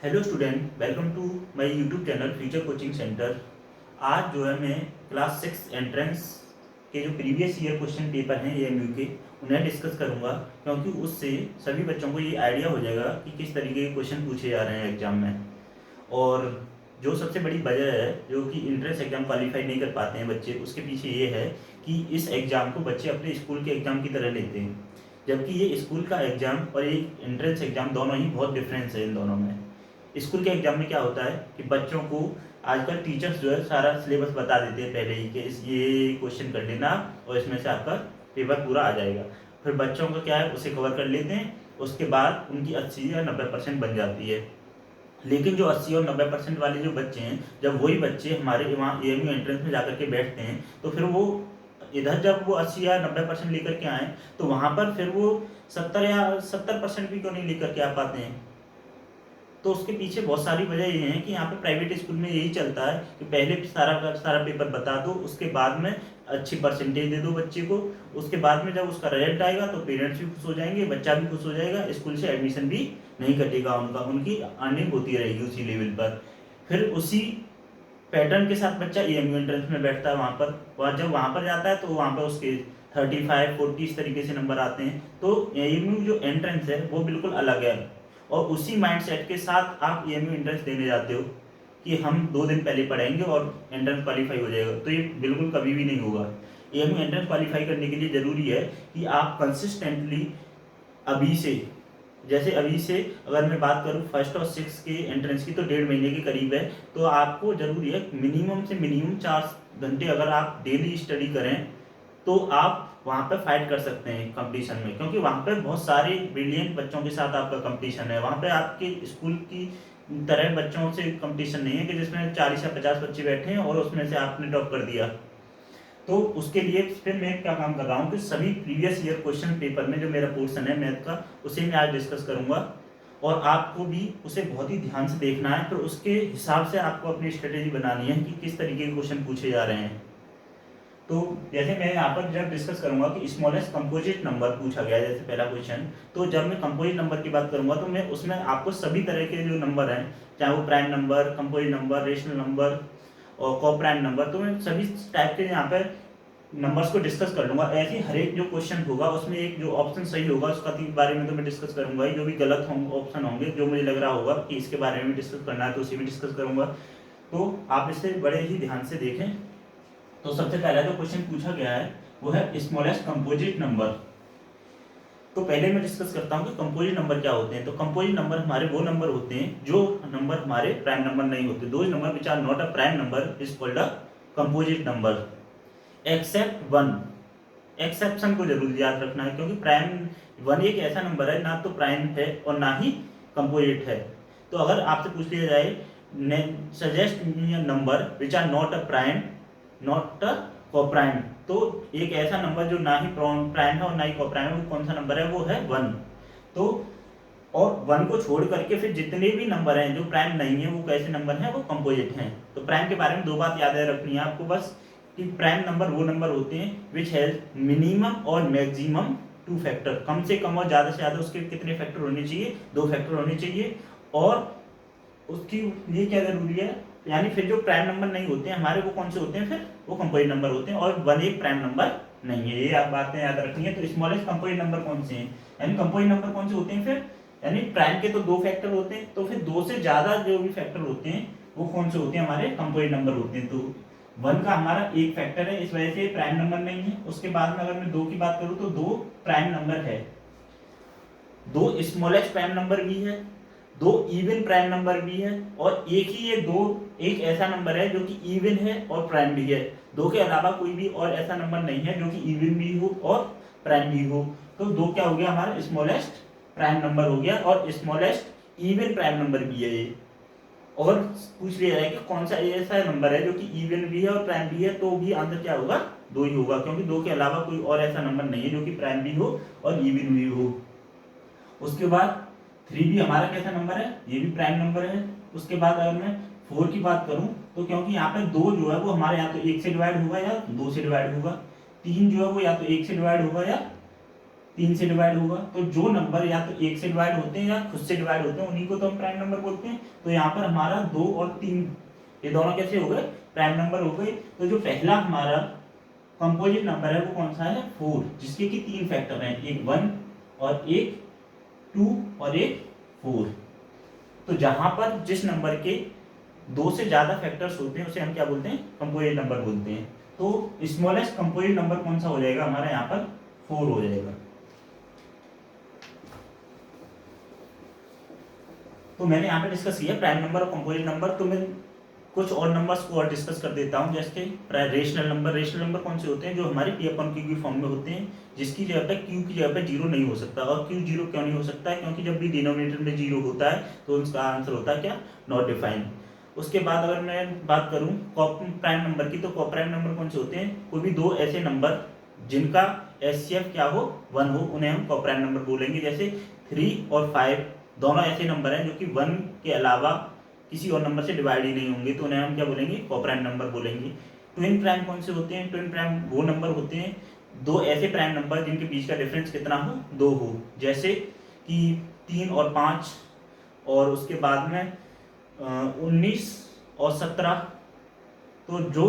Hello student, welcome to my YouTube channel future coaching centre. आज जो है मैं क्लास 6 एंट्रेंस के जो प्रीवियस ईयर क्वेश्चन पेपर हैं एएमयू के, उन्हें डिस्कस करूंगा, क्योंकि उससे सभी बच्चों को ये आइडिया हो जाएगा कि किस तरीके के क्वेश्चन पूछे जा रहे हैं एग्जाम में। और जो सबसे बड़ी वजह है जो कि इंट्रेंस एग्जाम क्वालिफाई नहीं कर पाते हैं बच्चे, उसके पीछे ये है कि इस एग्ज़ाम को बच्चे अपने स्कूल के एग्ज़ाम की तरह लेते हैं, जबकि ये स्कूल का एग्ज़ाम और एक एंट्रेंस एग्ज़ाम दोनों ही बहुत डिफरेंस है इन दोनों में। स्कूल के एग्ज़ाम में क्या होता है कि बच्चों को आजकल टीचर्स जो है सारा सिलेबस बता देते हैं पहले ही कि इस ये क्वेश्चन कर लेना और इसमें से आपका पेपर पूरा आ जाएगा। फिर बच्चों का क्या है, उसे कवर कर लेते हैं, उसके बाद उनकी 80 या 90% बन जाती है। लेकिन जो 80 और 90% वाले जो बच्चे हैं, जब वही बच्चे हमारे वहाँ एएमयू एंट्रेंस में जाकर के बैठते हैं, तो फिर वो इधर जब वो 80 या 90% लेकर के आए, तो वहाँ पर फिर वो 70 या 70% भी क्यों नहीं लेकर के आ पाते हैं। तो उसके पीछे बहुत सारी वजह ये है कि यहाँ पे प्राइवेट स्कूल में यही चलता है कि पहले सारा का सारा पेपर बता दो, उसके बाद में अच्छी परसेंटेज दे दो बच्चे को, उसके बाद में जब उसका रिजल्ट आएगा तो पेरेंट्स भी खुश हो जाएंगे, बच्चा भी खुश हो जाएगा, स्कूल से एडमिशन भी नहीं कटेगा उनका, उनकी अर्निंग होती रहेगी उसी लेवल पर। फिर उसी पैटर्न के साथ बच्चा एएमयू एंट्रेंस में बैठता है, वहाँ जब वहाँ पर जाता है तो वहाँ पर उसके 35 40 इस तरीके से नंबर आते हैं। तो एएमयू जो एंट्रेंस है वो बिल्कुल अलग है, और उसी माइंडसेट के साथ आप एएमयू एंट्रेंस देने जाते हो कि हम 2 दिन पहले पढ़ेंगे और एंट्रेंस क्वालिफाई हो जाएगा, तो ये बिल्कुल कभी भी नहीं होगा। एएमयू एंट्रेंस क्वालिफाई करने के लिए ज़रूरी है कि आप कंसिस्टेंटली अभी से, जैसे अभी से अगर मैं बात करूँ फर्स्ट और 6 के एंट्रेंस की, तो 1.5 महीने के करीब है, तो आपको ज़रूरी है मिनिमम से मिनिमम 4 घंटे अगर आप डेली स्टडी करें तो आप वहाँ पे फाइट कर सकते हैं कंपटीशन में, क्योंकि वहाँ पे बहुत सारे ब्रिलियंट बच्चों के साथ आपका कंपटीशन है। वहाँ पे आपके स्कूल की तरह बच्चों से कंपटीशन नहीं है कि जिसमें 40 या 50 बच्चे बैठे हैं और उसमें से आपने टॉप कर दिया। तो उसके लिए फिर मैं क्या काम कर रहा हूँ कि सभी प्रीवियस ईयर क्वेश्चन पेपर में जो मेरा पोर्शन है मैथ का, उसे मैं आज डिस्कस करूँगा, और आपको भी उसे बहुत ही ध्यान से देखना है। फिर उसके हिसाब से आपको अपनी स्ट्रेटेजी बनानी है कि किस तरीके के क्वेश्चन पूछे जा रहे हैं। तो जैसे मैं यहाँ पर जब डिस्कस करूंगा कि स्मॉलेस्ट कंपोजिट नंबर पूछा गया है, जैसे पहला क्वेश्चन, तो जब मैं कंपोजिट नंबर की बात करूंगा तो मैं उसमें आपको सभी तरह के जो नंबर हैं, चाहे वो prime number, composite number, rational number और को प्राइम नंबर, तो मैं सभी टाइप के यहाँ पर नंबर्स को डिस्कस कर लूंगा। ऐसे हर एक जो क्वेश्चन होगा उसमें एक जो ऑप्शन सही होगा उसका बारे में तो मैं डिस्कस करूंगा ही, जो भी गलत होंगे ऑप्शन होंगे, जो मुझे लग रहा होगा कि इसके बारे में डिस्कस करना है तो उसी में डिस्कस करूंगा। तो आप इसे बड़े ही ध्यान से देखें। तो सबसे पहला जो क्वेश्चन पूछा गया है वो है स्मॉलेस्ट कंपोजिट नंबर। तो पहले मैं डिस्कस करता हूँ कि कंपोजिट नंबर क्या होते हैं। तो कंपोजिट नंबर हमारे वो नंबर होते हैं जो नंबर हमारे प्राइम नंबर नहीं होते। दो number which are not a prime number is called a composite number except one. Exception को जरूर याद रखना है, क्योंकि प्राइम वन एक ऐसा नंबर है ना तो प्राइम है और ना ही कंपोजिट है। तो अगर आपसे पूछ लिया जाए suggest number which are not a prime not a coprime, तो एक ऐसा नंबर जो ना ही प्राइम है और ना ही कोप्राइम है, वो कौन सा नंबर है? वो है 1। तो और 1 को छोड़ करके फिर जितने भी नंबर हैं जो प्राइम नहीं है वो कैसे नंबर हैं? वो कंपोजिट हैं। तो प्राइम के बारे में दो बात याद रखनी है आपको बस, कि प्राइम नंबर वो नंबर होते हैं विच हैज मिनिमम और मैक्सिमम 2 फैक्टर। कम से कम और ज़्यादा से ज़्यादा उसके कितने फैक्टर होने चाहिए? 2 फैक्टर होने चाहिए। और उसकी लिए क्या जरूरी है, यानी फिर जो प्राइम नंबर नहीं होते हैं हमारे, वो कौन से होते हैं? फिर वो कंपोजिट नंबर होते हैं, और 1 एक प्राइम नंबर नहीं है। ये आप बातें याद रखनी है। तो स्मॉलेस्ट कंपोजिट नंबर कौन से हैं, यानी कंपोजिट नंबर कौन से होते हैं फिर, यानी प्राइम के तो 2 फैक्टर होते हैं, तो फिर 2 से ज्यादा जो भी फैक्टर होते हैं वो कौन से होते हैं? हमारे कंपोजिट नंबर होते हैं। तो 1 का हमारा एक फैक्टर है, इस वजह से प्राइम नंबर नहीं है। उसके बाद में अगर मैं 2 की बात करूं तो 2 प्राइम नंबर है, 2 स्मॉलेस्ट प्राइम नंबर भी है, 2 इवन प्राइम नंबर भी है, और एक ही ये 2 एक ऐसा नंबर है जो कि इवन है और प्राइम भी है। 2 के अलावा कोई भी और ऐसा नंबर नहीं है जो कि इवन भी हो और प्राइम भी हो। तो 2 क्या हो गया? हमारा स्मॉलेस्ट प्राइम नंबर हो गया, और स्मॉलेस्ट इवन प्राइम नंबर भी है ये। और पूछ लिया जाए कि कौन सा ऐसा नंबर है जो कि इवन भी है और प्राइम भी है, तो भी आंसर क्या होगा? 2 ही होगा, क्योंकि 2 के अलावा कोई और ऐसा नंबर नहीं है जो कि प्राइम भी हो और इवन भी हो। उसके बाद 3 भी हमारा कैसा नंबर है? ये भी प्राइम नंबर है। उसके बाद अगर मैं 4 की बात करूं तो क्योंकि यहाँ पे 2 जो है वो हमारे या तो 1 से डिवाइड होगा या 2 से डिवाइड होगा, 3 जो है वो या तो 1 से डिवाइड होगा या 3 से डिवाइड होगा, तो जो नंबर या तो 1 से डिवाइड होते हैं या खुद से डिवाइड होते हैं उन्हीं को तो हम प्राइम नंबर बोलते हैं। तो यहाँ पर हमारा 2 और 3 ये दोनों कैसे हो गए, प्राइम नंबर हो गए। तो जो पहला हमारा कंपोजिट नंबर है वो कौन सा है, 4, जिसके कि 3 फैक्टर हैं, एक 1 और एक 2 और एक 4। तो जहां पर जिस नंबर के 2 से ज्यादा फैक्टर्स होते हैं उसे हम क्या बोलते हैं, कंपोजिट नंबर बोलते हैं। तो स्मॉलेस्ट कंपोजिट नंबर कौन सा हो जाएगा हमारा, यहाँ पर 4 हो जाएगा। तो मैंने यहाँ पे डिस्कस किया प्राइम नंबर और कंपोजिट नंबर। तो मैं कुछ और नंबर्स को और डिस्कस कर देता हूँ, जैसे रेशनल नंबर। रेशनल नंबर कौन से होते हैं, जो हमारे p अपॉन q की फॉर्म में होते हैं, जिसकी जगह पे q की जगह पे जीरो नहीं हो सकता। और q जीरो क्यों नहीं हो सकता है, क्योंकि जब भी डिनोमिनेटर में जीरो होता है तो उसका आंसर होता है क्या, नॉट डिफाइंड। उसके बाद अगर मैं बात करूँ प्राइम नंबर की, तो प्राइम नंबर कौन से होते हैं, कोई भी दो ऐसे नंबर जिनका HCF क्या हो, 1 हो, उन्हें हम प्राइम नंबर बोलेंगे। जैसे 3 और 5 दोनों ऐसे नंबर हैं जो कि 1 के अलावा किसी और नंबर से डिवाइड ही नहीं होंगे, तो उन्हें हम क्या बोलेंगे, कोप्राइम नंबर बोलेंगे। ट्विन प्राइम कौन से होते हैं, ट्विन प्राइम वो नंबर होते हैं, दो ऐसे प्राइम नंबर जिनके बीच का डिफरेंस कितना हो, 2 हो। जैसे कि 3 और 5, और उसके बाद में 19 और 17। तो जो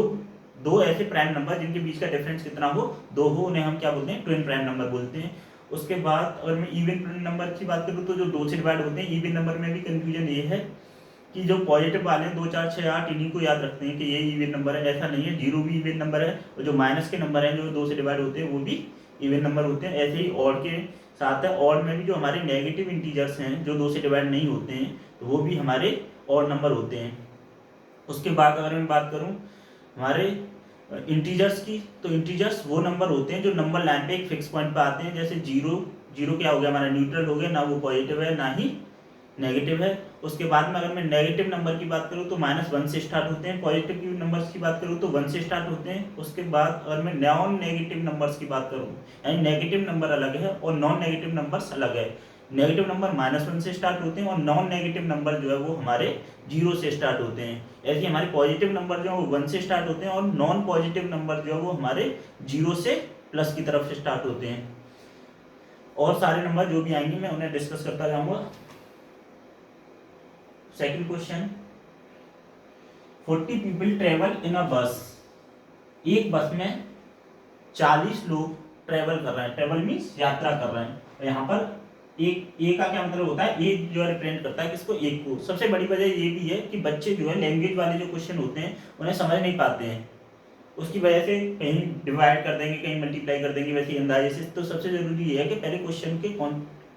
दो ऐसे प्राइम नंबर जिनके बीच का डिफरेंस कितना हो, 2 हो, उन्हें हम क्या बोलते हैं, ट्विन प्राइम नंबर बोलते हैं। उसके बाद अगर मैं इवन नंबर की बात करूँ, तो जो 2 से डिवाइड होते हैं, इवन नंबर में भी कंफ्यूजन ये है कि जो पॉजिटिव वाले हैं 2, 4, 6, 8 इन्हीं को याद रखते हैं कि ये इवन नंबर है, ऐसा नहीं है। 0 भी इवन नंबर है, और जो माइनस के नंबर हैं जो 2 से डिवाइड होते हैं वो भी इवन नंबर होते हैं। ऐसे ही ऑड के साथ है, ऑड में भी जो हमारे नेगेटिव इंटीजर्स हैं जो 2 से डिवाइड नहीं होते हैं, तो वो भी हमारे ऑड नंबर होते हैं। उसके बाद अगर मैं बात करूँ हमारे इंटीजर्स की, तो इंटीजर्स वो नंबर होते हैं जो नंबर लाइन पे एक फिक्स पॉइंट पे आते हैं। जैसे 0 क्या हो गया हमारा, न्यूट्रल हो गया, ना वो पॉजिटिव है ना ही नेगेटिव है। उसके बाद में अगर मैं नेगेटिव नंबर की बात करूँ तो -1 से स्टार्ट होते हैं। पॉजिटिव की नंबर्स की बात करूँ तो 1 से स्टार्ट होते हैं। उसके बाद अगर मैं नॉन नेगेटिव नंबर्स की बात करूँ, यानी नेगेटिव नंबर अलग है और नॉन नेगेटिव नंबर्स अलग है। नेगेटिव नंबर -1 से स्टार्ट होते हैं और नॉन नेगेटिव नंबर जो है वो हमारे 0 से स्टार्ट होते हैं। ऐसे हमारे पॉजिटिव नंबर जो है वो 1 से स्टार्ट होते हैं और नॉन पॉजिटिव नंबर जो है वो हमारे 0 से प्लस की तरफ से स्टार्ट होते हैं। और सारे नंबर जो भी आएंगे मैं उन्हें डिस्कस करता जाऊंगा। Second question, 40 people travel in a bus. एक बस में 40 लोग ट्रेवल कर रहे हैं, ट्रेवल मीन्स यात्रा कर रहे हैं। और यहाँ पर एक का क्या मतलब होता है, एक जो है रिप्रेजेंट करता है किसको, एक को। सबसे बड़ी वजह ये भी है कि बच्चे जो है लैंग्वेज वाले जो क्वेश्चन होते हैं उन्हें समझ नहीं पाते हैं, उसकी वजह से कहीं डिवाइड कर देंगे, कहीं मल्टीप्लाई कर देंगे वैसे अंदाजे से। तो सबसे जरूरी ये है कि पहले क्वेश्चन के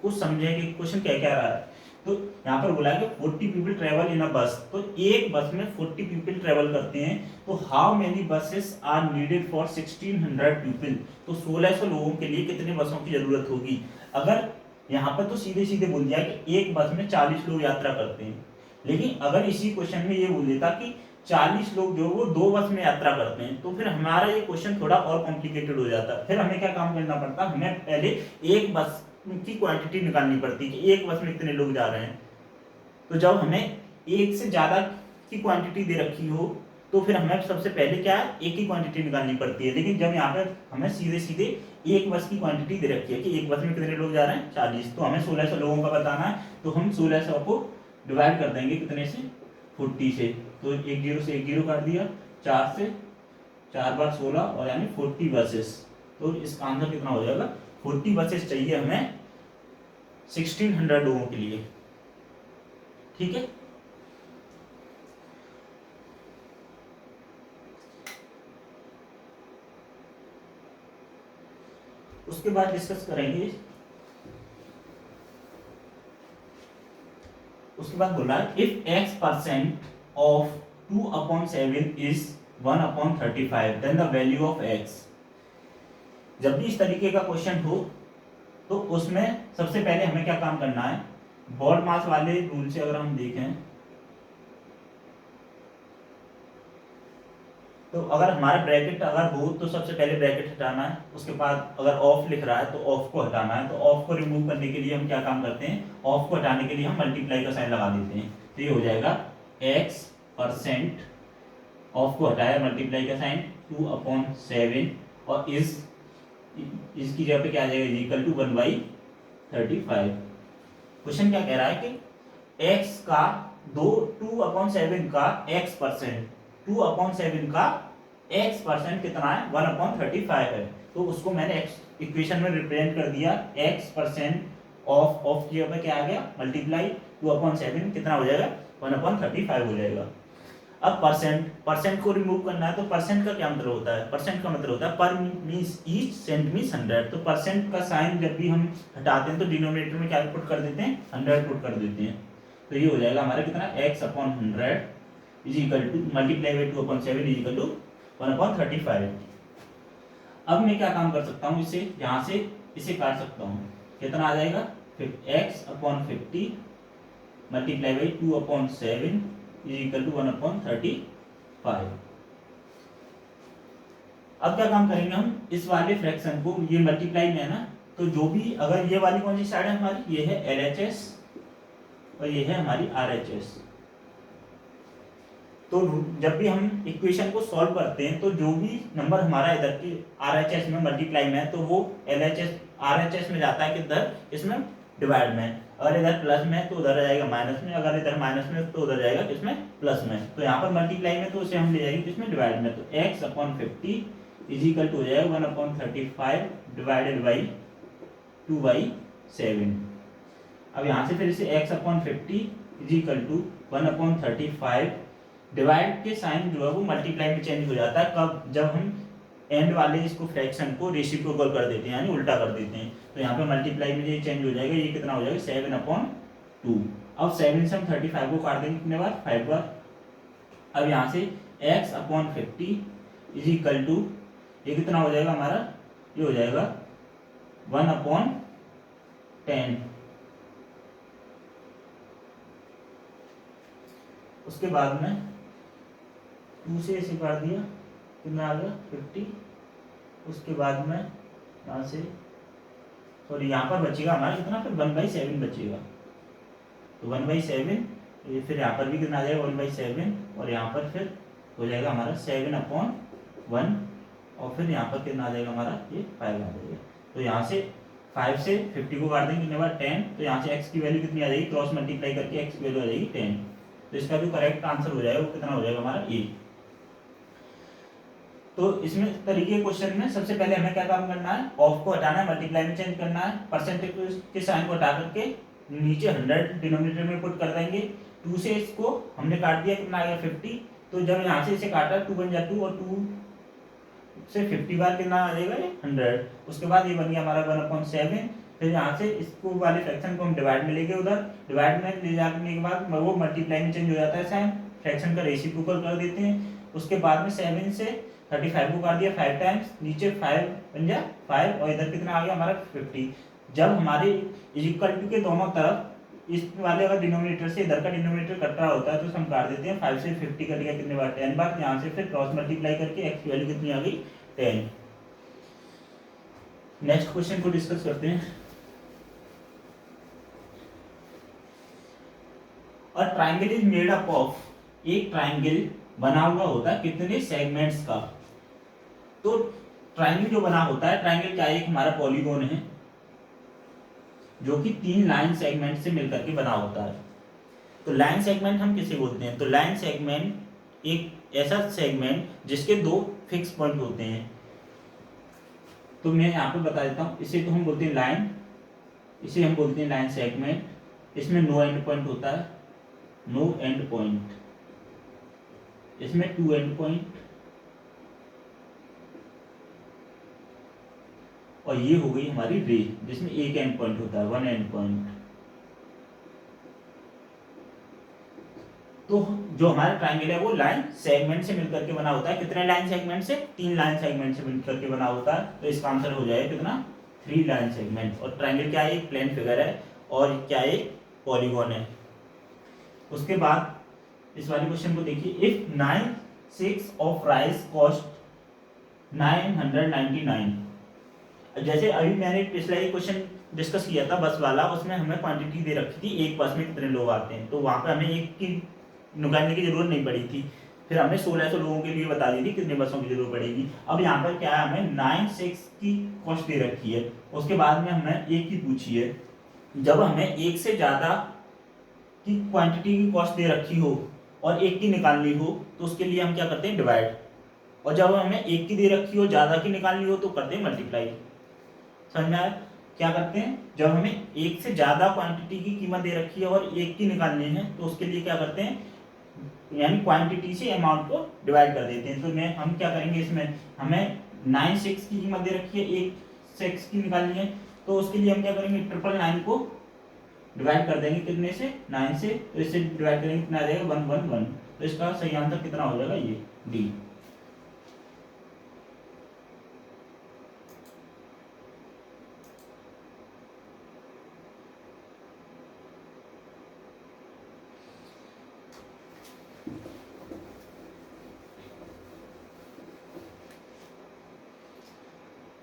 कुछ समझें कि क्वेश्चन क्या क्या रहा है। तो यहाँ पर बोला है कि 40 पीपल ट्रेवल इन अ बस, तो एक बस में 40 पीपल ट्रेवल करते हैं, तो how many buses are needed for 1600 people. तो 1600 लोगों के लिए कितने बसों की जरूरत होगी। अगर यहाँ पर तो सीधे सीधे बोल दिया कि एक बस में 40 लोग यात्रा करते हैं, लेकिन अगर इसी क्वेश्चन में ये बोल देता कि 40 लोग जो वो 2 बस में यात्रा करते हैं, तो फिर हमारा ये क्वेश्चन थोड़ा और कॉम्प्लिकेटेड हो जाता। फिर हमें क्या काम करना पड़ता, हमें पहले एक बस की क्वांटिटी निकालनी पड़ती कि एक बस में इतने लोग जा रहे हैं। तो जब हमें एक से ज्यादा की क्वांटिटी दे रखी हो तो फिर हमें सबसे पहले क्या है, एक ही क्वांटिटी निकालनी पड़ती है। लेकिन जब यहाँ पर हमें सीधे सीधे एक बस की क्वांटिटी दे रखी है कि एक बस में कितने लोग जा रहे हैं, 40, तो हमें 1600 लोगों का बताना है। तो हम 1600 को डिवाइड कर देंगे कितने से, 40 से। तो एक 0 से एक 0 काट दिया, 4 से 4 बार 16, और यानी 40 बसेस। तो इसका आंसर कितना हो जाएगा, 40 बसेस चाहिए हमें 1600 लोगों के लिए। ठीक है, उसके बाद डिस्कस करेंगे। उसके बाद बोला if x% of 2/7 is 1/35 then the value of x। जब भी इस तरीके का क्वेश्चन हो तो उसमें सबसे पहले हमें क्या काम करना है, बॉड मास वाले रूल से अगर हम देखें तो अगर हमारा ब्रैकेट अगर हो तो सबसे पहले ब्रैकेट हटाना है। उसके बाद अगर ऑफ लिख रहा है तो ऑफ को हटाना है। तो ऑफ को रिमूव करने के लिए हम क्या काम करते हैं, ऑफ को हटाने के लिए हम मल्टीप्लाई का साइन लगा देते हैं। तो ये हो जाएगा x%, ऑफ को हटाया, मल्टीप्लाई का साइन 2/7 और इज इसकी जगह पे क्या आ जाएगा, इज इक्वल टू 1/35। क्वेश्चन क्या कह रहा है कि x का 2/7 का x%, 2/7 का x% कितना है, 1/35 है। तो उसको मैंने इक्वेशन में रिप्रेजेंट कर दिया, x% ऑफ की जगह पे क्या आ गया, मल्टीप्लाई 2/7 कितना हो जाएगा, 1/35 हो जाएगा। अब परसेंट को रिमूव करना है, तो परसेंट का क्या मतलब होता है, परसेंट का मतलब होता है पर मींस ईच सेंट मींस 100। तो परसेंट का साइन जब भी हम हटाते हैं तो डिनोमिनेटर में क्या पुट कर देते हैं, 100 पुट कर देते हैं। तो ये हो जाएगा हमारा कितना, x/100 is equal to multiply by 2/7 is equal to 1/35। अब मैं क्या काम कर सकता हूँ, इसे यहाँ से इसे काट सकता हूँ, कितना आ जाएगा, x/50 multiply by 2/7 is equal to 1/35। अब क्या काम करेंगे हम, इस वाले फ्रैक्शन को, ये मल्टीप्लाई में है ना, तो जो भी, अगर ये वाली कौन सी साइड है हमारी, ये है LHS और ये है हमारी RHS। तो जब भी हम इक्वेशन को सॉल्व करते हैं तो जो भी नंबर हमारा इधर की RHS में मल्टीप्लाई में है तो वो LHS RHS में जाता है किधर, इसमें डिवाइड में। अगर इधर प्लस में है तो उधर जाएगा माइनस में, अगर इधर माइनस में तो उधर जाएगा किसमें, प्लस में। तो यहाँ पर मल्टीप्लाई में तो उसे हम ले जाएंगे किसमें, डिवाइड में। तो x/50 इज इक्वल टू हो जाएगा 1/35 डिवाइडेड बाई 2/7। अब यहाँ से फिर इसे x/50 is equal to 1/35 divide के साइन जो है वो मल्टीप्लाई में चेंज हो जाता है कब, जब हम एंड वाले इसको फ्रैक्शन को रेसिप्रोकल कर देते हैं, यानी उल्टा कर देते हैं। तो यहाँ पे मल्टीप्लाई में ये चेंज हो जाएगा, ये कितना हो जाएगा, 7/2। अब 7 से हम 35 को काट देंगे कितने बार, 5 बार। अब यहाँ से x/50 इज इक्वल टू, ये कितना हो जाएगा हमारा, ये हो जाएगा 1/10। उसके बाद में 2 से ऐसे काट दिया, कितना आ गया 50। उसके बाद में यहाँ से, सॉरी यहाँ पर बचेगा हमारा कितना, फिर 1/7 बचेगा। तो 1/7, फिर यहाँ पर भी कितना आ जाएगा 1/7, और यहाँ पर फिर हो जाएगा हमारा 7/1, और फिर यहाँ पर कितना आ जाएगा हमारा, ये 5 आ जाएगा। तो यहाँ से 5 से 50 को काट देंगे कितने बार, 10। तो यहाँ से x की वैल्यू कितनी आ जाएगी, क्रॉस मल्टीप्लाई करके x की वैल्यू आ जाएगी 10। तो इसका जो करेक्ट आंसर हो जाएगा वो कितना हो जाएगा हमारा, ए। तो इसमें तरीके क्वेश्चन में सबसे पहले हमें क्या काम करना है, ऑफ को हटाना है, मल्टीप्लाई में चेंज करना है, परसेंटेज के साइन को हटा करके नीचे 100 डिनोमिनेटर में पुट कर देंगे। 2 से इसको हमने काट दिया, कितना आ गया 50। तो जब यहाँ से इसे काटा 2 बन जाए 2, और 2 से 50 बार कितना आ जाएगा, 100। उसके बाद ये बन गया हमारा 1/7। फिर यहाँ से इसको वाले फ्रैक्शन को हम डिवाइड में लेके, उधर डिवाइड में ले जाने के बाद वो मल्टीप्लाई में चेंज हो जाता है साइन, फ्रैक्शन का रेसिप्रोकल कर देते हैं। उसके बाद में 7 से 35 को काट दिया 5 टाइम्स, नीचे 5 बन गया 5, और इधर कितना आ गया हमारा 50। जब हमारे इज इक्वल टू के दोनों तरफ इस वाले अगर डिनोमिनेटर से इधर का डिनोमिनेटर कट रहा होता है तो हम काट देते हैं, 5 से 50 कट गया कितने बार, 10 बार। यहाँ से फिर क्रॉस मल्टीप्लाई करके x की वैल्यू कितनी आ गई, 10। नेक्स्ट क्वेश्चन को डिस्कस करते हैं। और triangle is made up of, एक ट्राइंगल बना हुआ होता है कितने सेगमेंट्स का। तो ट्राइंगल जो बना होता है, ट्राइंगल क्या है, एक हमारा पॉलीगॉन है जो कि 3 लाइन सेगमेंट से मिलकर के बना होता है। तो लाइन सेगमेंट हम किसे बोलते हैं, तो लाइन सेगमेंट एक ऐसा सेगमेंट जिसके 2 फिक्स पॉइंट होते हैं। तो मैं यहाँ पे बता देता हूँ, इसे तो हम बोलते हैं लाइन, इसे हम बोलते हैं लाइन सेगमेंट। इसमें नो एंड पॉइंट होता है, नो एंड पॉइंट। इसमें 2 एंड पॉइंट, और ये हो गई हमारी रे जिसमें 1 एंड पॉइंट होता है, 1 एंड पॉइंट। तो जो हमारा ट्राइंगल है वो लाइन सेगमेंट से मिलकर के बना होता है। कितने लाइन सेगमेंट से, 3 लाइन सेगमेंट से मिलकर के बना होता है। तो इसका आंसर हो जाएगा कितना, 3 लाइन सेगमेंट। और ट्राइंगल क्या है, एक प्लेन फिगर है, और क्या है, पॉलीगॉन है। उसके बाद इस वाले क्वेश्चन को देखिए, इफ 9 6 ऑफ राइस कॉस्ट 999। जैसे अभी मैंने पिछला एक क्वेश्चन डिस्कस किया था बस वाला, उसमें हमें क्वांटिटी दे रखी थी एक बस में कितने लोग आते हैं, तो वहां पे हमें एक की निकालने की जरूरत नहीं पड़ी थी। फिर हमने 1600 लोगों के लिए बता दी थी कितने बसों की जरूरत पड़ेगी। अब यहाँ पर क्या है, हमें 9-6 की कॉस्ट दे रखी है, उसके बाद में हमें एक की पूछी है। जब हमें एक से ज़्यादा की क्वांटिटी की कॉस्ट दे रखी हो और एक की निकालनी हो तो उसके लिए हम क्या करते हैं, डिवाइड। और जब हमें एक की दे रखी हो, ज़्यादा की निकालनी हो तो करते हैं मल्टीप्लाई। समझ में आया? क्या करते हैं, जब हमें एक से ज़्यादा क्वांटिटी की कीमत दे रखी है और एक की निकालनी है तो उसके लिए क्या करते हैं, यानी क्वांटिटी से अमाउंट को डिवाइड कर देते हैं। तो मैं हम क्या करेंगे, इसमें हमें 9-6 की कीमत दे रखी है, एक 6 की निकालनी है, तो उसके लिए हम क्या करेंगे, 999 को डिवाइड कर देंगे कितने से, 9 से, तो इससे डिवाइड करेंगे कितना आ जाएगा, 111। तो इसका सही आंसर कितना हो जाएगा, ये डी।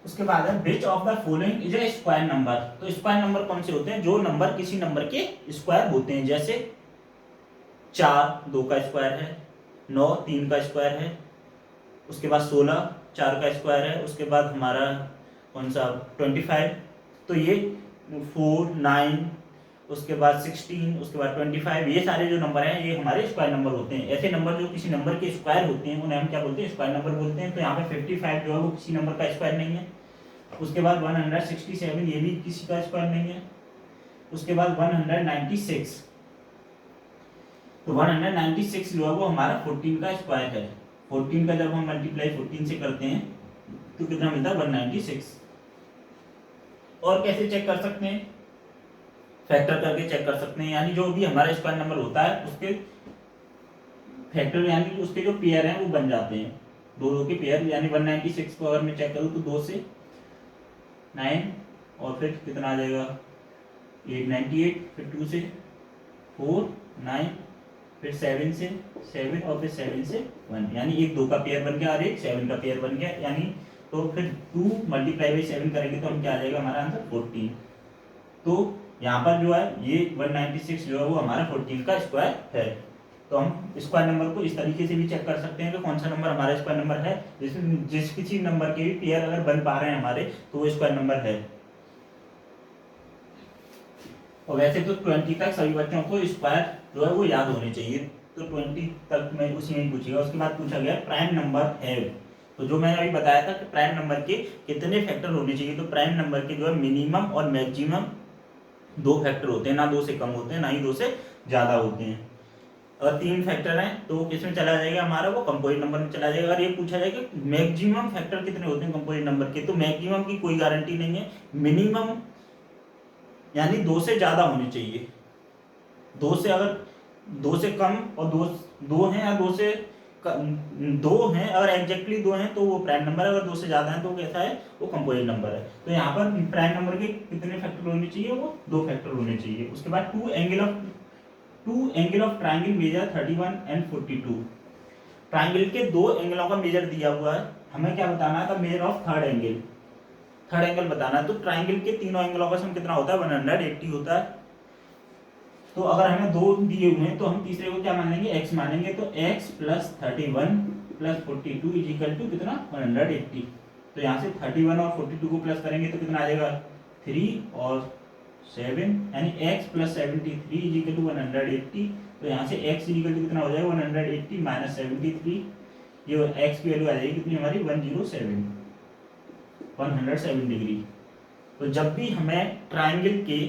उसके बाद है which of the following is a square number. तो स्क्वायर नंबर कौन से होते हैं, जो नंबर किसी नंबर के स्क्वायर होते हैं। जैसे 4 2 का स्क्वायर है, 9 3 का स्क्वायर है, उसके बाद 16 4 का स्क्वायर है, उसके बाद हमारा कौन सा 25, तो ये 4 9, उसके बाद 16, उसके बाद 25, ये सारे जो नंबर हैं ये हमारे स्क्वायर नंबर होते हैं। ऐसे नंबर जो किसी नंबर के स्क्वायर होते हैं उन्हें हम क्या बोलते हैं, स्क्वायर नंबर बोलते हैं। तो यहाँ पे 55 जो है वो किसी नंबर का स्क्वायर नहीं है। उसके बाद 167 ये भी किसी का स्क्वायर नहीं है। उसके बाद 196, तो 196 जो है वो हमारा 14 का स्क्वायर है। 14 का जब हम मल्टीप्लाई 14 से करते हैं तो कितना मिलता है, 196। और कैसे चेक कर सकते हैं, फैक्टर करके चेक कर सकते हैं, यानी जो भी हमारा स्क्वायर नंबर होता है उसके फैक्टर यानी कि उसके जो पेयर हैं वो बन जाते हैं, दो के पेयर। यानी 196 को अगर मैं चेक करूँ तो 2 से 9 और फिर कितना आ जाएगा 898, फिर 2 से 4 9, फिर 7 से 7 और फिर 7 से 1, यानी एक 2 का पेयर बन गया और एक 7 का पेयर बन गया। यानी तो फिर 2 मल्टीप्लाई बाई 7 करेंगे तो हम क्या आ जाएगा, हमारा आंसर 14। तो यहाँ पर जो है ये 196 जो है वो हमारा 14 का स्क्वायर है। तो हम स्क्वायर नंबर को इस तरीके से भी चेक कर सकते हैं कि कौन सा नंबर हमारा स्क्वायर नंबर है। जिस किसी नंबर के भी पेयर अगर बन पा रहे हैं हमारे तो वो स्क्वायर नंबर है। और वैसे तो 20 तक सभी बच्चों को स्क्वायर जो है वो याद होने चाहिए, तो 20 तक में उसी में पूछेगा। उसके बाद पूछा गया प्राइम नंबर है, तो जो मैंने अभी बताया था कि प्राइम नंबर के कितने फैक्टर होने चाहिए। तो प्राइम नंबर के जो है मिनिमम और मैक्सिमम 2 फैक्टर होते हैं, ना 2 से कम होते हैं ना ही 2 से ज़्यादा होते हैं। अगर 3 फैक्टर हैं तो किस में चला जाएगा हमारा, वो कंपोजिट नंबर में चला जाएगा। अगर ये पूछा जाएगा मैक्सिमम फैक्टर कितने होते हैं कंपोजिट नंबर के, तो मैक्सिमम की कोई गारंटी नहीं है। मिनिमम यानी 2 से ज़्यादा होने चाहिए। 2 से अगर 2 से कम और 2 हैं या 2 से 2 हैं, अगर एग्जैक्टली 2 हैं तो वो प्राइम नंबर है, अगर 2 से ज़्यादा हैं तो कैसा है, वो कंपोजिट नंबर है। तो यहाँ पर प्राइम नंबर के कितने फैक्टर होने चाहिए, वो 2 फैक्टर होने चाहिए। उसके बाद two angle of triangle measure 31 and 42। Triangle के 2 एंगलों का मेजर दिया हुआ है, हमें क्या बताना है, मेजर ऑफ थर्ड एंगल बताना है। तो ट्राइंगल के तीनों एंगलों का सम कितना होता है, 180 होता है। तो अगर हमें 2 दिए हुए हैं तो हम तीसरे को क्या मान लेंगे, x मानेंगे। तो x plus 31 plus 42 is equal to कितना, 180। तो यहाँ से 31 और 42 को प्लस करेंगे तो कितना आ जाएगा, 3 और 7, यानी x plus 73 is equal to 180। तो यहाँ से x इज इक्वल टू कितना हो जाएगा, 180 माइनस 73। ये x की वैल्यू आ जाएगी कितनी हमारी, 107 डिग्री। तो जब भी हमें ट्राइंगल के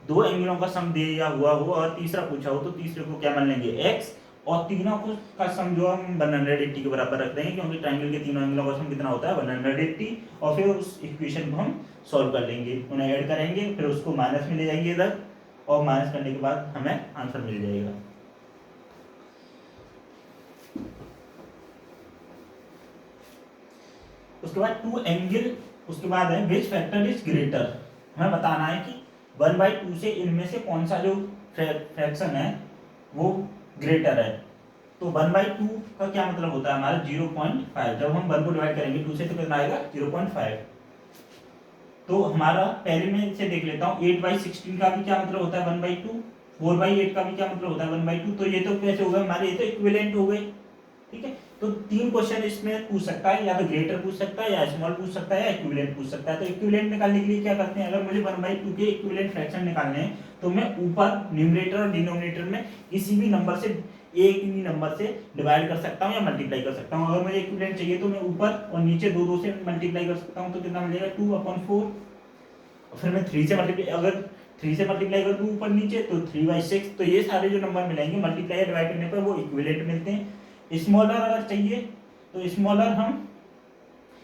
2 एंगलों का सम दिया हुआ हो और तीसरा पूछा हो तो तीसरे को क्या मान लेंगे, x, और तीनों को का सम जो हम 180 के बराबर रख देंगे, क्योंकि ट्राइंगल के तीनों एंगलों का सम कितना होता है, 180। और फिर उस इक्वेशन को हम सॉल्व कर लेंगे, उन्हें ऐड करेंगे, फिर उसको माइनस में ले जाएंगे इधर, और माइनस करने के बाद हमें आंसर मिल जाएगा। उसके बाद 2 एंगल, उसके बाद है विच फैक्टर इज ग्रेटर। हमें बताना है कि 1/2 से इनमें से कौन सा जो फ्रैक्शन है वो ग्रेटर है। तो 1/2 का क्या मतलब होता है हमारा, 0.5। जब हम 1 को डिवाइड करेंगे 2 से तो कितना आएगा, 0.5। तो हमारा पहले मैं इसे देख लेता हूँ, 8/16 का भी क्या मतलब होता है 1/2, 4/8 का भी क्या मतलब होता है 1/2। तो ये तो कैसे हो गए हमारे, ये तो इक्विवेलेंट हो गए, ठीक है। तो 3 क्वेश्चन इसमें पूछ सकता है, या तो ग्रेटर पूछ सकता है, या स्मॉल पूछ सकता है, या इक्विवेलेंट पूछ सकता है। तो इक्विवेलेंट निकालने के लिए क्या करते हैं, अगर मुझे 1/2 के इक्विवेलेंट फ्रैक्शन निकालने हैं तो मैं ऊपर न्यूमरेटर और डिनोमिनेटर में किसी भी नंबर से, एक ही नंबर से डिवाइड कर सकता हूँ या मल्टीप्लाई कर सकता हूँ। अगर मुझे इक्विवेलेंट चाहिए तो मैं ऊपर और नीचे दो से मल्टीप्लाई कर सकता हूँ, तो कितना मिलेगा 2/4। फिर मैं 3 से मल्टीप्लाई, अगर 3 से मल्टीप्लाई कर दूं ऊपर नीचे तो 3/6। तो ये सारे जो नंबर मिलेंगे मल्टीप्लाई या डिवाइड करने पर वो इक्विवेलेंट मिलते हैं। स्मॉलर अगर चाहिए तो स्मॉलर हम,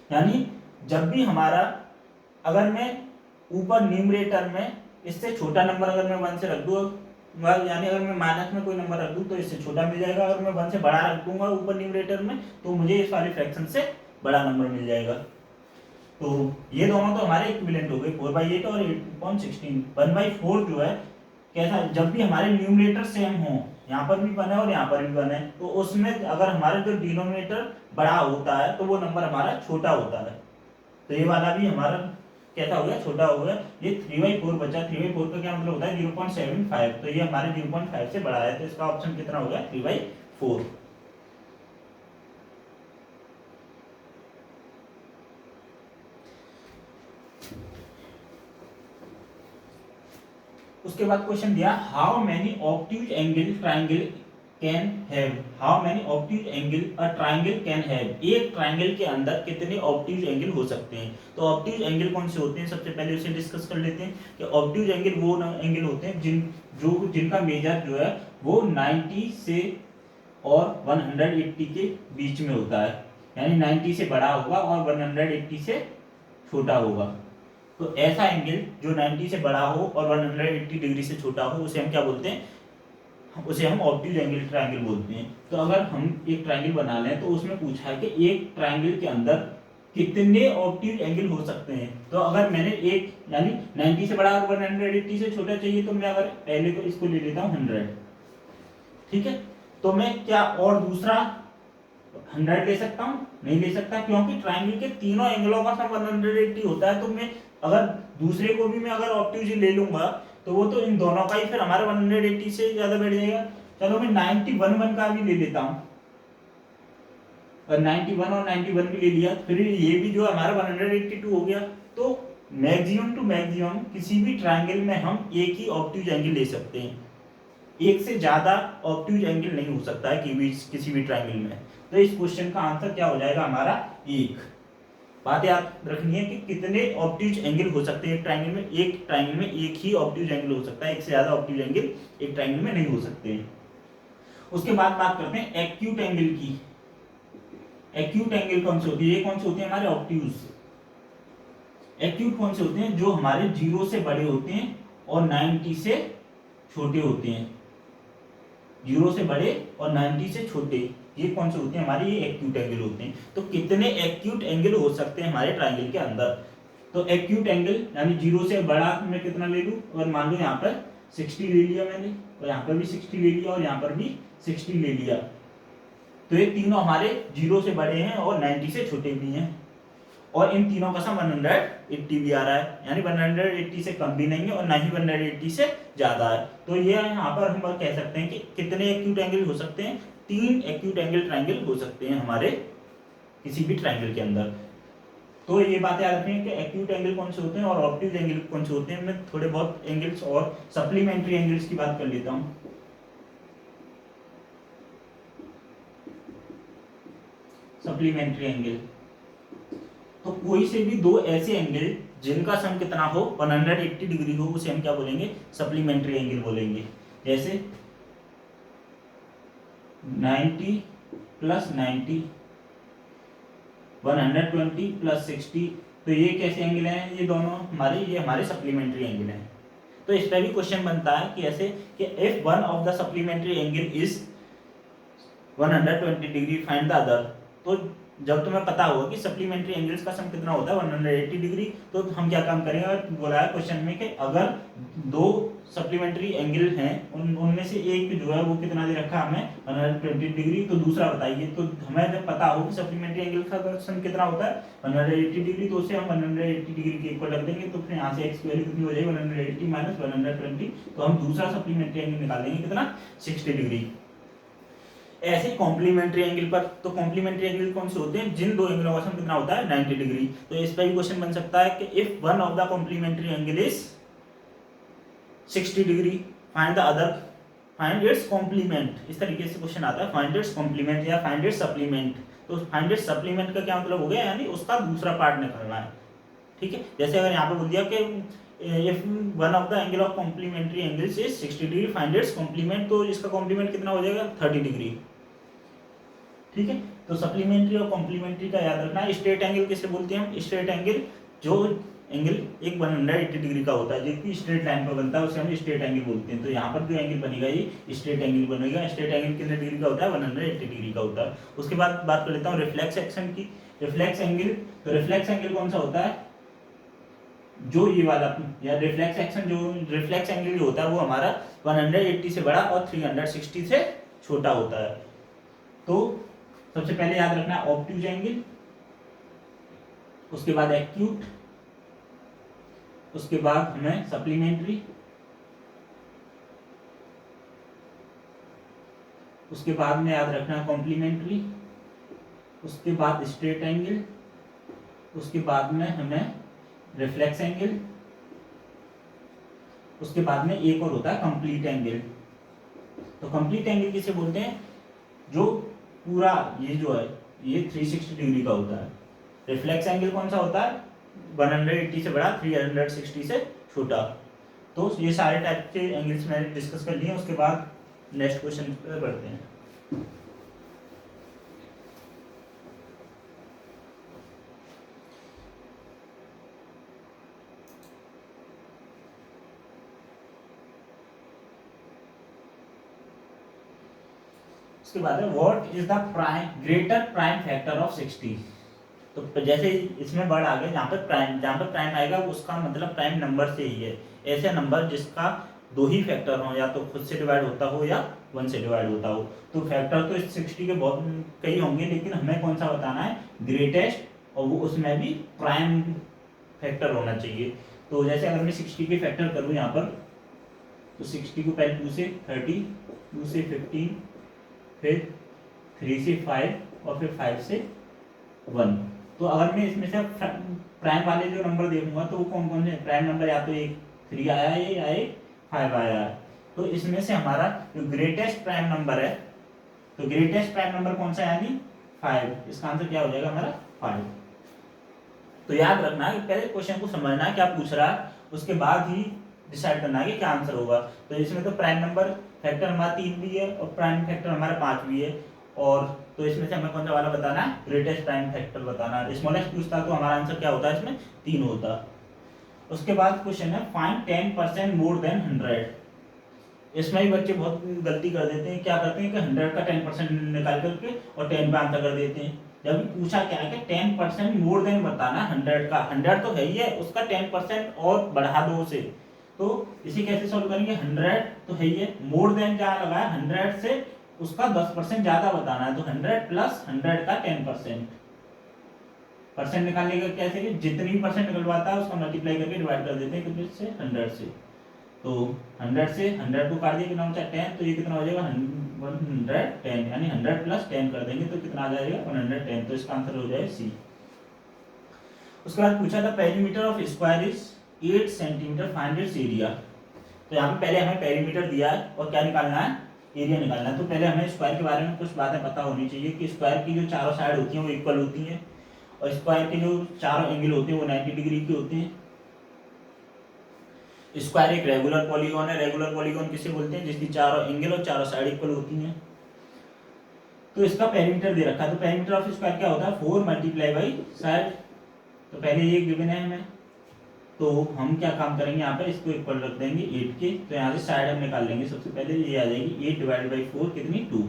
यानी जब भी हमारा, अगर मैं ऊपर न्यूमरेटर में इससे छोटा नंबर अगर मैं 1 से रख दूँ, यानी अगर मैं माइनस में कोई नंबर रख दूँ तो इससे छोटा मिल जाएगा। अगर मैं 1 से बड़ा रख दूंगा ऊपर न्यूमरेटर में तो मुझे इस वाले फ्रैक्शन से बड़ा नंबर मिल जाएगा। तो ये दोनों तो हमारे इक्विवेलेंट हो गए 4/8 और 8/16। 1/4 जो है कैसा, जब भी हमारे न्यूमरेटर सेम हो, यहाँ पर भी 1 है और यहाँ पर भी 1 है, तो उसमें अगर हमारा जो डिनोमिनेटर बड़ा होता है तो वो नंबर हमारा छोटा होता है। तो ये वाला भी हमारा कैसा हो गया, छोटा हो गया। ये 3/4 बचा। 3/4 का क्या मतलब होता है 0.75। तो ये हमारे 0.5 से बड़ा है, तो इसका ऑप्शन कितना हो गया 3/4। उसके बाद क्वेश्चन दिया, how many obtuse angle triangle can have. How many obtuse angle a triangle can have. एक ट्रायंगल के अंदर कितने ऑब्ट्यूज एंगल हो सकते हैं। तो ऑब्ट्यूज एंगल कौन से होते हैं, सबसे पहले उसे डिस्कस कर लेते हैं कि ऑब्ट्यूज एंगल वो एंगल होते हैं जिनका मेजर जो है वो 90 से और 180 के बीच में होता है, यानी 90 से बड़ा होगा और 180 से छोटा होगा। तो ऐसा एंगल जो 90 से बड़ा हो और 180 डिग्री से छोटा हो उसे हम क्या बोलते हैं, उसे हम ऑब्ट्यूज एंगल ट्रायंगल बोलते हैं। तो अगर हम एक ट्रायंगल बना लें तो उसमें पूछा है कि एक ट्रायंगल के अंदर कितने ऑब्ट्यूज एंगल हो सकते हैं। तो अगर मैंने एक, यानी 90 से बड़ा और 180 से छोटा चाहिए, तो मैं अगर पहले तो इसको ले लेता हूँ 100, ठीक है। तो मैं क्या और दूसरा 100 ले सकता हूँ, नहीं ले सकता, क्योंकि ट्रायंगल के तीनों एंगलों का सम 180 होता है। तो मैं अगर दूसरे को भी मैं अगर ऑब्ट्यूज ले लूंगा तो वो तो इन दोनों का ही फिर हमारे 180 से ज्यादा बैठ जाएगा। चलो मैं 91 का भी ले लेता हूँ, और 91 और 91 भी ले लिया, फिर ये भी जो हमारा 182 हो गया। तो मैक्सिमम टू मैक्सिमम किसी भी ट्रायंगल में हम एक ही ऑब्ट्यूज एंगल ले सकते हैं, एक से ज्यादा ऑब्ट्यूज एंगल नहीं हो सकता है किसी भी ट्रायंगल में। तो इस क्वेश्चन का आंसर क्या हो जाएगा हमारा, एक। बात याद रखनी है कि कितने ऑब्ट्यूज एंगल हो सकते हैं एक ट्रायंगल में। एक ट्रायंगल में एक ही ऑब्ट्यूज एंगल हो सकता है, एक से ज्यादा ऑब्ट्यूज एंगल एक ट्रायंगल में नहीं हो सकते हैं। उसके बाद बात करते हैं एक्यूट एंगल की। एक्यूट एंगल कौन से होती है, ये कौन से होते हैं हमारे ऑब्ट्यूज। एक्यूट कौन से होते हैं, जो हमारे 0 से बड़े होते हैं और 90 से छोटे होते हैं। 0 से बड़े और 90 से छोटे, ये कौन से होते हैं हमारे, ये एक्यूट एंगल होते हैं। तो कितने एक्यूट एंगल हो सकते हैं हमारे ट्रायंगल के अंदर। तो एक्यूट एंगल यानी 0 से बड़ा मैं कितना ले लूं, और मान लो यहाँ पर 60 ले लिया मैंने, और यहाँ पर भी 60 ले लिया, और यहाँ पर भी 60 ले लिया। तो ये तीनों हमारे 0 से बड़े हैं और 90 से छोटे भी हैं, और इन तीनों का सम 180 भी आ रहा है, यानी 180 से कम भी नहीं है और ना ही 180 से ज्यादा है। तो ये यहाँ पर हम कह सकते हैं कि कितने एक्यूट एंगल हो सकते हैं, 3 एक्यूट एंगल ट्रायंगल हो सकते हैं हमारे किसी भी ट्रायंगल के अंदर। तो ये बातें याद रखनी है कि एक्यूट एंगल कौन से होते हैं और ऑब्ट्यूज एंगल कौन से होते हैं। मैं थोड़े बहुत एंगल्स और सप्लीमेंट्री एंगल्स की बात कर लेता हूँ। सप्लीमेंट्री एंगल, तो कोई से भी दो ऐसे एंगल जिनका सम कितना हो 180 डिग्री हो, उसे हम क्या बोलेंगे, सप्लीमेंट्री एंगल बोलेंगे। जैसे 90 + 90, 120 + 60, तो ये कैसे एंगल हैं, ये दोनों हमारे, ये हमारे सप्लीमेंट्री एंगल हैं। तो इस पर भी क्वेश्चन बनता है कि ऐसे कि if one of the supplementary angle is 120 degree find the other. तो जब तुम्हें पता होगा कि सप्लीमेंट्री एंगल्स का सम कितना होता है 180 डिग्री, तो हम क्या काम करेंगे, बोला है क्वेश्चन में कि अगर दो सप्लीमेंट्री एंगल हैं उनमें से एक जो है वो कितना दे रखा है हमें 120 डिग्री, तो दूसरा बताइए। तो हमें जब पता हो कि सप्लीमेंट्री एंगल का सम कितना होता है 180 डिग्री, तो उसे हम 180 डिग्री के इक्वल रख देंगे। तो फिर यहाँ से x की वैल्यू कितनी हो जाएगी 180 - 120, तो हम दूसरा सप्लीमेंट्री एंगल निकालेंगे कितना 60 डिग्री। ऐसे कॉम्प्लीमेंट्री एंगल पर, तो कॉम्प्लीमेंट्री एंगल कौन से होते हैं, जिन दो एंगलों का सम कितना होता है 90 डिग्री। तो इस पर भी क्वेश्चन बन सकता है कि if one of the complementary angle is 60 degree find the other, find its complement, इस तरीके से क्वेश्चन आता है, फाइंड इट्स कॉम्प्लीमेंट या फाइंड इट्स सप्लीमेंट। तो फाइंड इट्स सप्लीमेंट का क्या मतलब हो गया, यानी उसका दूसरा पार्ट निकालना है, ठीक है। जैसे अगर यहाँ पे बोल दिया कि if one of the angle of complementary angles is 60 degree find its complement, तो इसका कॉम्प्लीमेंट कितना हो जाएगा 30 डिग्री, ठीक है। तो सप्लीमेंट्री और कॉम्प्लीमेंट्री का याद रखना है। स्ट्रेट एंगल किसे बोलते हैं हम, स्ट्रेट एंगल जो एंगल एक 180 डिग्री का होता है, जो कि स्ट्रेट लाइन पर बनता है, उसे हम स्ट्रेट एंगल बोलते हैं। तो यहाँ पर जो एंगल बनेगा ये स्ट्रेट एंगल बनेगा। स्ट्रेट एंगल कितने डिग्री का होता है, 180 डिग्री का होता है। उसके बाद बात कर लेता हूँ रिफ्लेक्स एक्शन की। रिफ्लेक्स एंगल, तो रिफ्लेक्स एंगल कौन सा होता है, जो ये वाला, या रिफ्लेक्स एक्शन, जो रिफ्लेक्स एंगल जो होता है वो हमारा 180 से बड़ा और 360 से छोटा होता है। तो सबसे पहले याद रखना ऑब्ट्यूज एंगल, उसके बाद एक्यूट, उसके बाद हमें सप्लीमेंट्री, उसके बाद में याद रखना कॉम्प्लीमेंट्री, उसके बाद स्ट्रेट एंगल, उसके बाद में हमें रिफ्लेक्स एंगल, उसके बाद में एक और होता है कंप्लीट एंगल। तो कंप्लीट एंगल किसे बोलते हैं, जो पूरा ये जो है ये 360 डिग्री का होता है। रिफ्लेक्स एंगल कौन सा होता है, 180 से बड़ा, 360 से छोटा। तो ये सारे टाइप के एंगल्स मैंने डिस्कस कर लिए। उसके बाद नेक्स्ट क्वेश्चन पर बढ़ते हैं। उसके बाद है what is the prime greater prime factor of 60। तो जैसे इसमें वर्ड आ गया, जहाँ पर प्राइम आएगा उसका मतलब प्राइम नंबर से ही है। ऐसे नंबर जिसका दो ही फैक्टर हो, या तो खुद से डिवाइड होता हो या 1 से डिवाइड होता हो। तो फैक्टर तो इस 60 के बहुत कई होंगे, लेकिन हमें कौन सा बताना है, ग्रेटेस्ट, और वो उसमें भी प्राइम फैक्टर होना चाहिए। तो जैसे अगर मैं 60 के फैक्टर करूँ यहाँ पर, तो 60 को पहले 2 से 30, 2 से 15, फिर 3 से 5 और फिर 5 से 1। तो अगर मैं इसमें से प्राइम वाले जो नंबर देखूंगा तो वो कौन कौन से प्राइम नंबर, या तो एक 3 आया है या एक 5 आया है। तो इसमें से हमारा जो ग्रेटेस्ट प्राइम नंबर है, तो ग्रेटेस्ट प्राइम नंबर कौन सा है, यानी 5। इसका आंसर क्या हो जाएगा हमारा 5। तो याद रखना है, पहले क्वेश्चन को समझना है क्या पूछ रहा है, उसके बाद ही डिसाइड करना है कि क्या आंसर होगा। तो इसमें तो प्राइम नंबर फैक्टर हमारा 3 भी है और प्राइम फैक्टर हमारा 5 भी है। और तो इसमें से हमें कौन सा वाला बताना है, ग्रेटेस्ट प्राइम फैक्टर बताना है। स्मॉलेस्ट पूछता तो हमारा आंसर क्या होता है, इसमें 3 होता। उसके बाद क्वेश्चन है फाइंड 10% मोर देन 100। इसमें भी बच्चे बहुत गलती कर देते हैं, क्या करते हैं कि 100 का 10% निकाल करके और 10 पे आंसर कर देते हैं। जब पूछा क्या है कि 10% मोर देन बताना, 100 का 100 तो है ही है, उसका 10% और बढ़ा दो उसे। तो इसे कैसे सॉल्व करेंगे, 100 तो है ही है, मोर देन क्या लगाया, 100 से उसका 10% ज्यादा बताना है। तो 100 प्लस 100 का 10%। परसेंट निकालने का कैसे, कि जितनी भी परसेंट निकलवाता है उसका मल्टीप्लाई करके डिवाइड कर देते हैं कितने से, 100 से। तो 100 से 100 को काट दिया, कितना बचा 10, तो ये कितना हो जाएगा 110, यानी 100 प्लस 10 कर देंगे तो कितना आ जाएगा 110। तो इसका आंसर हो जाएगा सी। उसके बाद पूछा था perimeter of square is 8 centimetre, find its area. तो यहाँ पे पहले हमें पेरीमीटर दिया है और क्या निकालना है, एरिया निकालना है। तो पहले हमें स्क्वायर के बारे में कुछ बातें पता होनी चाहिए कि स्क्वायर की जो चारों साइड होती हैं वो इक्वल होती हैं, और स्क्वायर के जो चारों एंगल होते हैं वो 90 डिग्री के होते हैं। स्क्वायर एक रेगुलर पॉलीगॉन है। रेगुलर पॉलीगॉन किसे बोलते हैं, जिसकी चारों एंगल और चारों साइड इक्वल होती हैं। तो इसका पेरीमीटर दे रखा है। तो पेरीमीटर ऑफ स्क्वायर क्या होता है, 4 मल्टीप्लाई बाई साइड। तो पहले ये गिवन है हमें, तो हम क्या काम करेंगे, यहाँ पे इसको इक्वल रख देंगे 8 के। तो यहाँ से साइड हम निकाल लेंगे। सबसे पहले ये आ जाएगी 8 डिवाइड बाई 4 कितनी 2।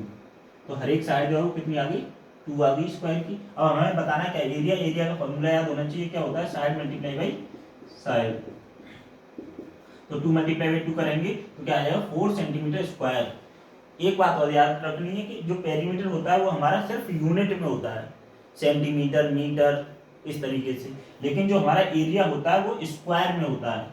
तो हर एक साइड जो है वो कितनी आ गई, 2 आ गई स्क्वायर की। अब हमें बताना क्या एरिया, एरिया का फॉर्मूला याद होना चाहिए, क्या होता है साइड मल्टीप्लाई बाई साइड। तो 2 मल्टीप्लाई बाई 2 करेंगे तो क्या आ जाएगा 4 सेंटीमीटर स्क्वायर। एक बात और याद रखनी है कि जो पेरीमीटर होता है वो हमारा सिर्फ यूनिट में होता है, सेंटीमीटर, मीटर, इस तरीके से। लेकिन जो हमारा एरिया होता है वो स्क्वायर में होता है।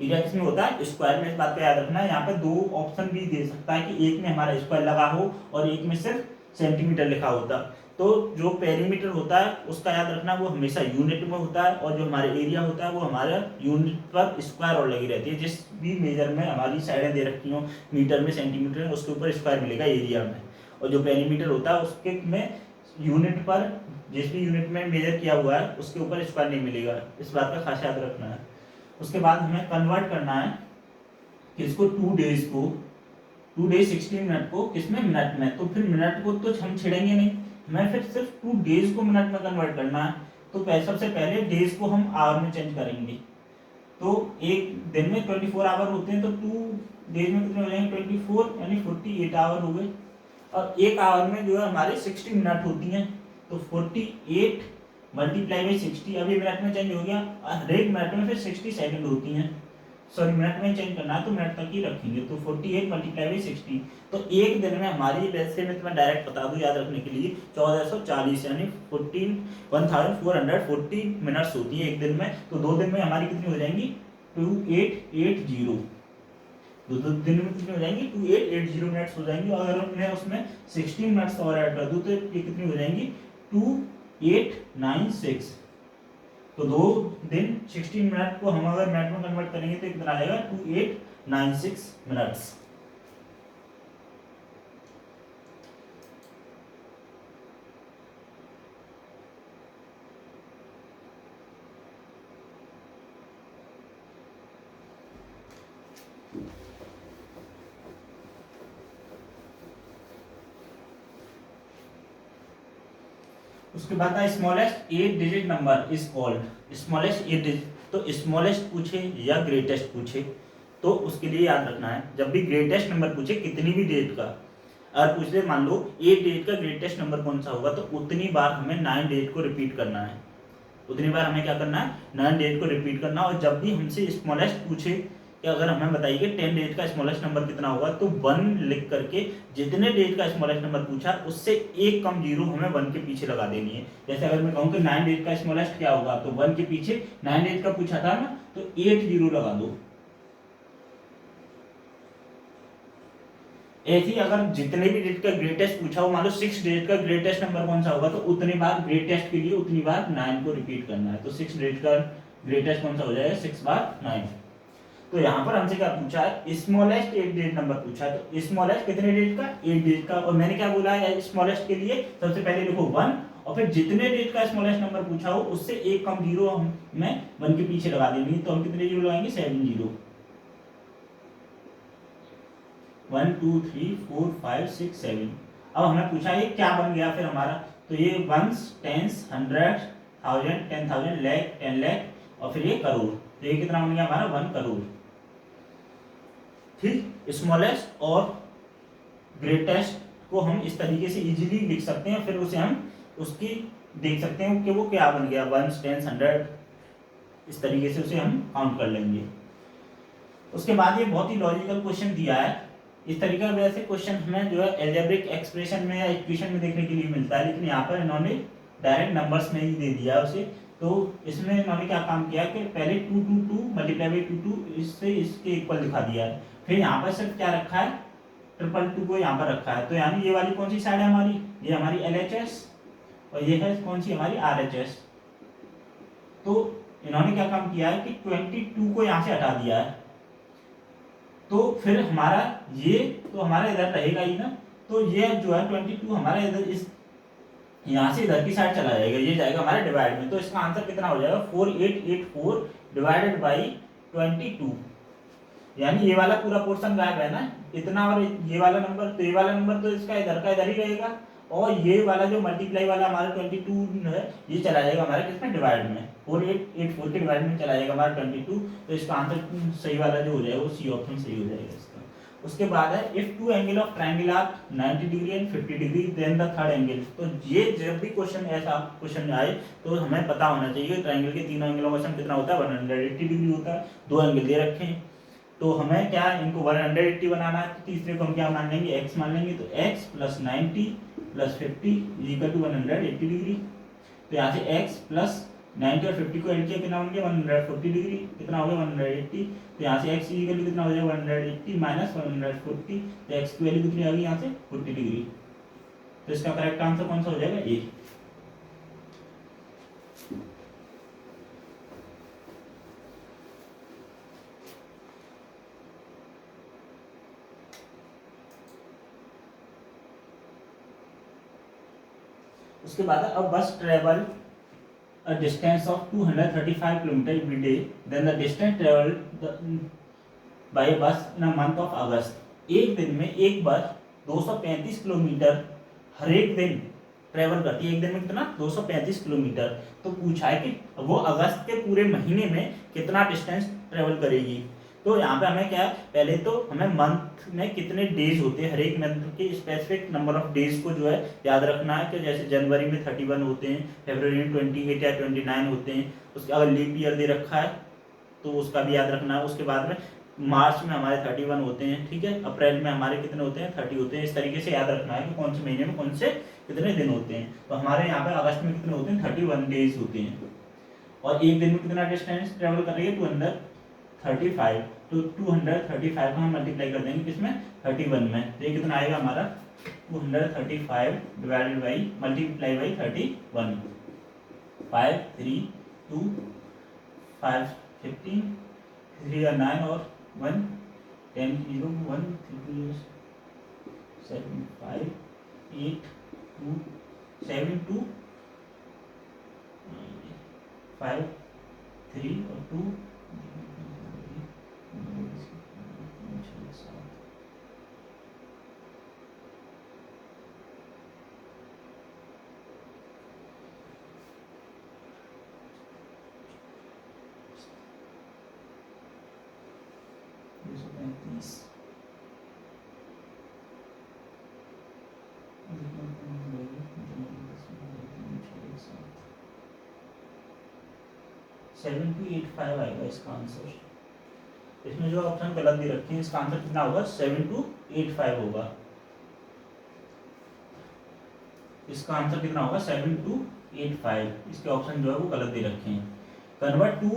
एरिया किसमें होता है, स्क्वायर में। इस बात का याद रखना है। यहाँ पे दो ऑप्शन भी दे सकता है कि एक में हमारा स्क्वायर लगा हो और एक में सिर्फ सेंटीमीटर लिखा होता। तो जो पेरीमीटर होता है उसका याद रखना, वो हमेशा यूनिट में होता है, और जो हमारे एरिया होता है वो हमारे यूनिट पर स्क्वायर और लगी रहती है। जिस भी मेजर में हमारी साइडें दे रखी हो, मीटर में, सेंटीमीटर में, उसके ऊपर स्क्वायर मिलेगा एरिया में। और जो पेरीमीटर होता है उसके में यूनिट पर, जिस भी यूनिट में मेजर किया हुआ है उसके ऊपर स्क्वायर नहीं मिलेगा। इस बात का खास याद रखना है। उसके बाद हमें कन्वर्ट करना है किसको, 2 डेज को, 2 डेज 60 मिनट को किसमें, मिनट में। तो फिर मिनट को तो हम छेड़ेंगे नहीं, हमें फिर सिर्फ 2 डेज को मिनट में कन्वर्ट करना है। तो सबसे पहले डेज को हम आवर में चेंज करेंगे। तो एक दिन में 24 आवर होते हैं, तो 2 डेज में कितने हो जाएंगे, 24 यानी 48 आवर हो गए। और एक आवर में जो है हमारे 60 मिनट होती हैं, तो 48 मल्टीप्लाई बाई 60, अभी मिनट में चेंज हो गया। हर एक मिनट में फिर 60 सेकंड होती हैं, सॉरी मिनट में चेंज करना है तो मिनट तक ही रखेंगे। तो 48 मल्टीप्लाई बाई 60, तो एक दिन में हमारी, वैसे मैं तुम्हें डायरेक्ट बता दूं याद रखने के लिए, 1440 यानी 1440 मिनट्स होती है एक दिन में। तो 2 दिन में हमारी कितनी हो जाएंगी, 2880। तो 2 दिन में कितनी हो जाएंगी, 2880 मिनट्स हो जाएंगी। और अगर मैं उसमें 16 मिनट्स और ऐड कर दूं तो ये कितनी हो जाएंगी, 2896। तो 2 दिन 16 मिनट को हम अगर मिनट में कन्वर्ट करेंगे तो कितना आएगा, 2896 मिनट्स। उसके बाद smallest 8 digit number is called, smallest 8 digit. तो स्मॉलेस्ट पूछे या ग्रेटेस्ट पूछे तो उसके लिए याद रखना है, जब भी ग्रेटेस्ट नंबर पूछे कितनी भी डेट का, अगर पूछ ले मान लो 8 डेट का ग्रेटेस्ट नंबर कौन सा होगा, तो उतनी बार हमें 9 डेट को रिपीट करना है। उतनी बार हमें क्या करना है, 9 डेट को रिपीट करना। और जब भी हमसे स्मॉलेस्ट पूछे कि अगर हमें बताइए 10 डेट का स्मॉलेस्ट नंबर कितना होगा, तो 1 लिख करके जितने डेट का स्मॉलेस्ट नंबर पूछा उससे एक कम जीरो हमें 1 के पीछे लगा देनी है। जैसे अगर मैं कहूँ कि 9 डेट का स्मॉलेस्ट क्या होगा, तो 1 के पीछे 9 डेट का पूछा था ना, तो 8 जीरो लगा दो। ऐसे ही अगर जितने भी डेट का ग्रेटेस्ट पूछा हो, मान लो 6 डेट का ग्रेटेस्ट नंबर कौन सा होगा, तो उतनी बार ग्रेटेस्ट के लिए उतनी बार 9 को रिपीट करना है। तो 6 डेट का ग्रेटेस्ट कौन सा हो जाएगा, 6 बार 9। तो यहाँ पर हमसे क्या पूछा है, स्मॉलेस्ट 8 डिजिट नंबर पूछा है। तो स्मॉलेस्ट कितने डिजिट का, 8 डिजिट का। और मैंने क्या बोला है स्मॉलेस्ट के लिए, सबसे पहले लिखो 1, और फिर जितने डिजिट का स्मॉलेस्ट नंबर पूछा हो उससे एक कम जीरो हमें 1 के पीछे लगा देनी। तो हम कितने जीरो लगाएंगे, 7 जीरो। 1 2 3 4 5 6 7। अब हमें पूछा ये क्या बन गया फिर हमारा, तो ये वंस, टेंस, 100, 1000, 10,000, लाख, 10 लाख, और फिर ये करोड़। तो ये कितना बन गया हमारा, 1 करोड़। ठीक, स्मॉलेस्ट और ग्रेटेस्ट को हम इस तरीके से इजीली लिख सकते हैं, फिर उसे हम उसकी देख सकते हैं कि वो क्या बन गया, 1 10 100, इस तरीके से उसे हम काउंट कर लेंगे। उसके बाद ये बहुत ही लॉजिकल क्वेश्चन दिया है। इस तरीके का वैसे क्वेश्चन हमें जो है अलजेब्रिक एक्सप्रेशन में या इक्वेशन में देखने के लिए मिलता है, लेकिन यहाँ पर इन्होंने डायरेक्ट नंबर्स में ही दे दिया उसे। तो इसमें इन्होंने क्या काम किया कि पहले 2 2 2 मल्टीप्लाई बाई 2 2 इससे इसके इक्वल दिखा दिया है। फिर यहाँ पर सिर्फ क्या रखा है, 222 को यहाँ पर रखा है। तो यानी ये वाली कौन सी साइड है हमारी, ये हमारी LHS, और ये है कौन सी हमारी RHS। तो इन्होंने क्या काम किया है कि 22 को यहाँ से हटा दिया है, तो फिर हमारा ये तो हमारा इधर रहेगा ही ना। तो ये जो है 22 हमारा इधर इस यहाँ से इधर की साइड चला जाएगा, ये जाएगा हमारे डिवाइड में। तो इसका आंसर कितना हो जाएगा, 4884 डिवाइडेड बाई 22। यानी ये वाला पूरा पोर्शन गायब है ना इतना, और ये वाला नंबर, तो ये वाला नंबर तो इसका इधर का इधर ही रहेगा, और ये वाला जो मल्टीप्लाई वाला हमारा 22 है ये चला जाएगा हमारे किसमें, डिवाइड में। 4884 के डिवाइड में चला जाएगा हमारा 22। तो इसका आंसर सही वाला जो हो जाएगा वो सी ऑप्शन सही हो जाएगा इसका। उसके बाद है if two angle of triangle are 90 degree and 50 degree then the third angle. तो ये जब भी क्वेश्चन ऐसा क्वेश्चन आए तो हमें पता होना चाहिए ट्रायंगल के तीनों एंगलों का सम कितना होता है, 180 डिग्री होता है। 2 एंगल दे रखे हैं तो हमें क्या इनको 180 बनाना है। तो तीसरे को हम क्या मान लेंगे, x मान लेंगे। तो x plus 90 plus 50 equal to 180 degree. तो यहाँ से x प्लस 90 और 50 को ऐड किया कितना बन गया 140 डिग्री, कितना हो गया 180। तो यहाँ से x की वैल्यू कितना हो जाएगा 180 माइनस 140, तो x की वैल्यू कितनी आ गई यहाँ से 40 डिग्री। तो इसका करेक्ट आंसर कौन सा हो जाएगा ए। उसके बाद अब बस travel a distance of 235 kilometer every day, then the distance traveled by bus in a month of August। एक दिन में एक बस 235 किलोमीटर हर एक दिन ट्रेवल करती है। एक दिन में कितना 235 किलोमीटर। तो पूछा है कि वो अगस्त के पूरे महीने में कितना डिस्टेंस ट्रेवल करेगी। तो यहाँ पे हमें क्या है, पहले तो हमें मंथ में कितने डेज होते हैं, हर एक मंथ के स्पेसिफिक नंबर ऑफ डेज को जो है याद रखना है। कि जैसे जनवरी में 31 होते हैं, फरवरी में 28 या 29 होते हैं। उसके अगर लीप ईयर दे रखा है तो उसका भी याद रखना है। उसके बाद में मार्च में हमारे 31 होते हैं, ठीक है। अप्रैल में हमारे कितने होते हैं 30 होते हैं। इस तरीके से याद रखना है कि कौन से महीने में कौन से कितने दिन होते हैं। तो हमारे यहाँ पे अगस्त में कितने होते हैं 31 डेज होते हैं। और एक दिन में कितना डिस्टेंस ट्रेवल कर रही है 235। तो 235 को हम मल्टीप्लाई कर देंगे किसमें 31 में। तो ये कितना आएगा हमारा 235 डिवाइडेड बाई मल्टीप्लाई बाई 31। 5 3 2 5 15 3 और 9 और 1 10 0 1 3 7 5 8 2 7 2 5 3 और 2 7285 आएगा इसका आंसर। इसमें जो ऑप्शन गलत दे रखे हैं इसका आंसर कितना होगा 7285 होगा। इसका आंसर कितना होगा 7285। इसके ऑप्शन जो है वो गलत दे रखे हैं। Convert 2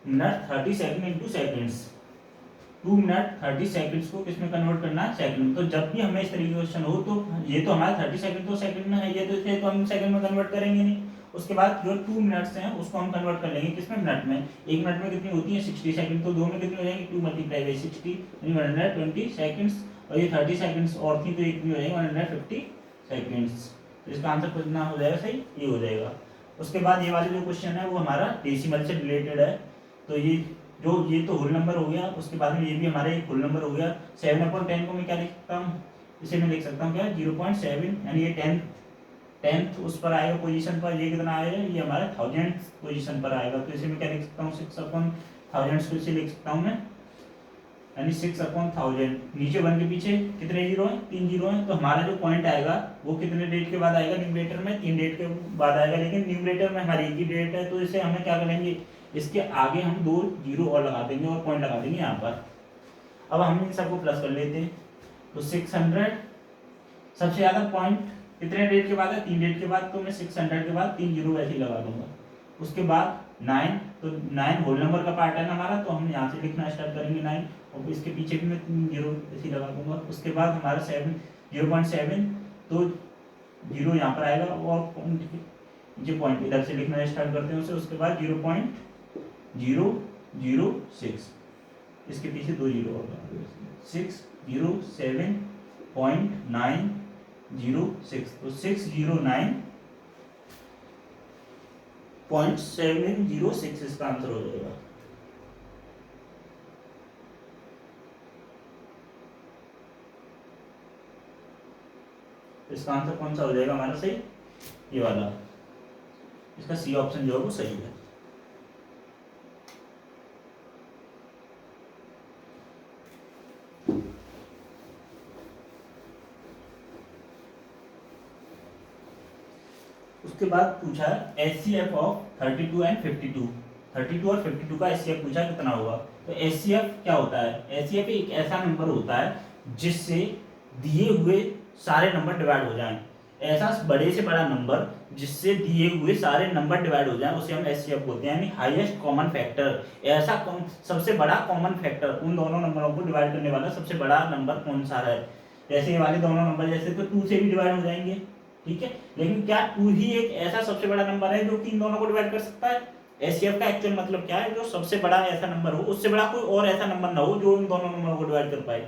minute 30 second into seconds. 2 minute 30 seconds को किसमें कन्वर्ट करना है सेकंड। तो जब भी हमें इस तरीके का क्वेश्चन हो तो ये तो हमारा 30 सेकंड तो सेकंड में है, ये तो हम सेकंड में कन्वर्ट करेंगे नहीं। उसके बाद जो 2 मिनट्स हैं उसको हम कन्वर्ट कर लेंगे किसमें मिनट में। एक मिनट में कितनी होती है 60 सेकंड। तो दो में कितनी हो जाएंगी 2 मल्टीप्लाई बाई 60 120 सेकंड्स। और ये 30 सेकंड्स और थी तो ये कितनी हो जाएगी 150 सेकंड्स। तो इसका आंसर कितना हो जाएगा सही ये हो जाएगा। उसके बाद ये वाले जो क्वेश्चन है वो हमारा डेसिमल से रिलेटेड है। तो ये तो होल नंबर हो गया। उसके बाद में ये भी हमारा एक होल नंबर हो गया। 7/10 को मैं क्या लिख सकता हूँ, इसे मैं लिख सकता हूँ क्या 0.7 यानी ये 10th उस पर आएगा पोजीशन पर। ये कितना आएगा ये हमारा 1000th पोजीशन पर आएगा। तो इसे मैं क्या लिख सकता हूँ 6/1000 को इसे लिख सकता हूँ मैं यानी 6/1000। नीचे 1 के पीछे कितने जीरो हैं 3 जीरो हैं। तो हमारा जो पॉइंट आएगा वो कितने डेट के बाद आएगा न्यूमरेटर में 3 डेट के बाद आएगा। लेकिन न्यूमरेटर में हमारी एक ही डेट है तो इसे हमें क्या करेंगे इसके आगे हम 2 जीरो और लगा देंगे और पॉइंट लगा देंगे यहाँ पर। अब हम इन सबको प्लस कर लेते हैं। तो 600 सबसे ज़्यादा पॉइंट कितने डेट के बाद है 3 डेट के बाद। तो मैं 600 के बाद 3 जीरो वैसे ही लगा दूंगा। उसके बाद 9 तो 9 होल नंबर का पार्ट है ना हमारा। तो हम यहाँ से लिखना स्टार्ट करेंगे 9 और इसके पीछे भी मैं 3 जीरो ऐसे ही लगा दूंगा। उसके बाद हमारा 0.7 तो जीरो यहाँ पर आएगा और पॉइंट इधर से लिखना स्टार्ट करते हैं उसे। उसके बाद 0.006 इसके पीछे 2 जीरो होगा 607.906। तो 609.706 इसका आंसर हो जाएगा। इसका आंसर कौन सा हो जाएगा हमारा सही ये वाला। इसका सी ऑप्शन जो है वो सही है। उसके बाद पूछा HCF ऑफ 32 एंड 52। 32 और 52 का HCF पूछा कितना होगा। तो HCF क्या होता है HCF एक ऐसा नंबर होता है जिससे दिए हुए सारे नंबर डिवाइड हो जाएं। ऐसा बड़े से बड़ा नंबर जिससे दिए हुए सारे नंबर डिवाइड हो जाए उसे हम एचसीएफ बोलते हैं, यानी हाईएस्ट कॉमन फैक्टर। ऐसा सबसे बड़ा कॉमन फैक्टर, उन दोनों नंबरों को डिवाइड करने वाला सबसे बड़ा नंबर कौन सा है। जैसे ये वाले दोनों नंबर जैसे तो 2 से भी डिवाइड हो जाएंगे, ठीक है, लेकिन क्या 2 ही एक ऐसा सबसे बड़ा नंबर है जो कि इन दोनों को डिवाइड कर सकता है। एचसीएफ का एक्चुअल मतलब क्या है, जो सबसे बड़ा ऐसा नंबर हो, उससे बड़ा कोई और ऐसा नंबर ना हो जो इन दोनों नंबरों को डिवाइड कर पाए,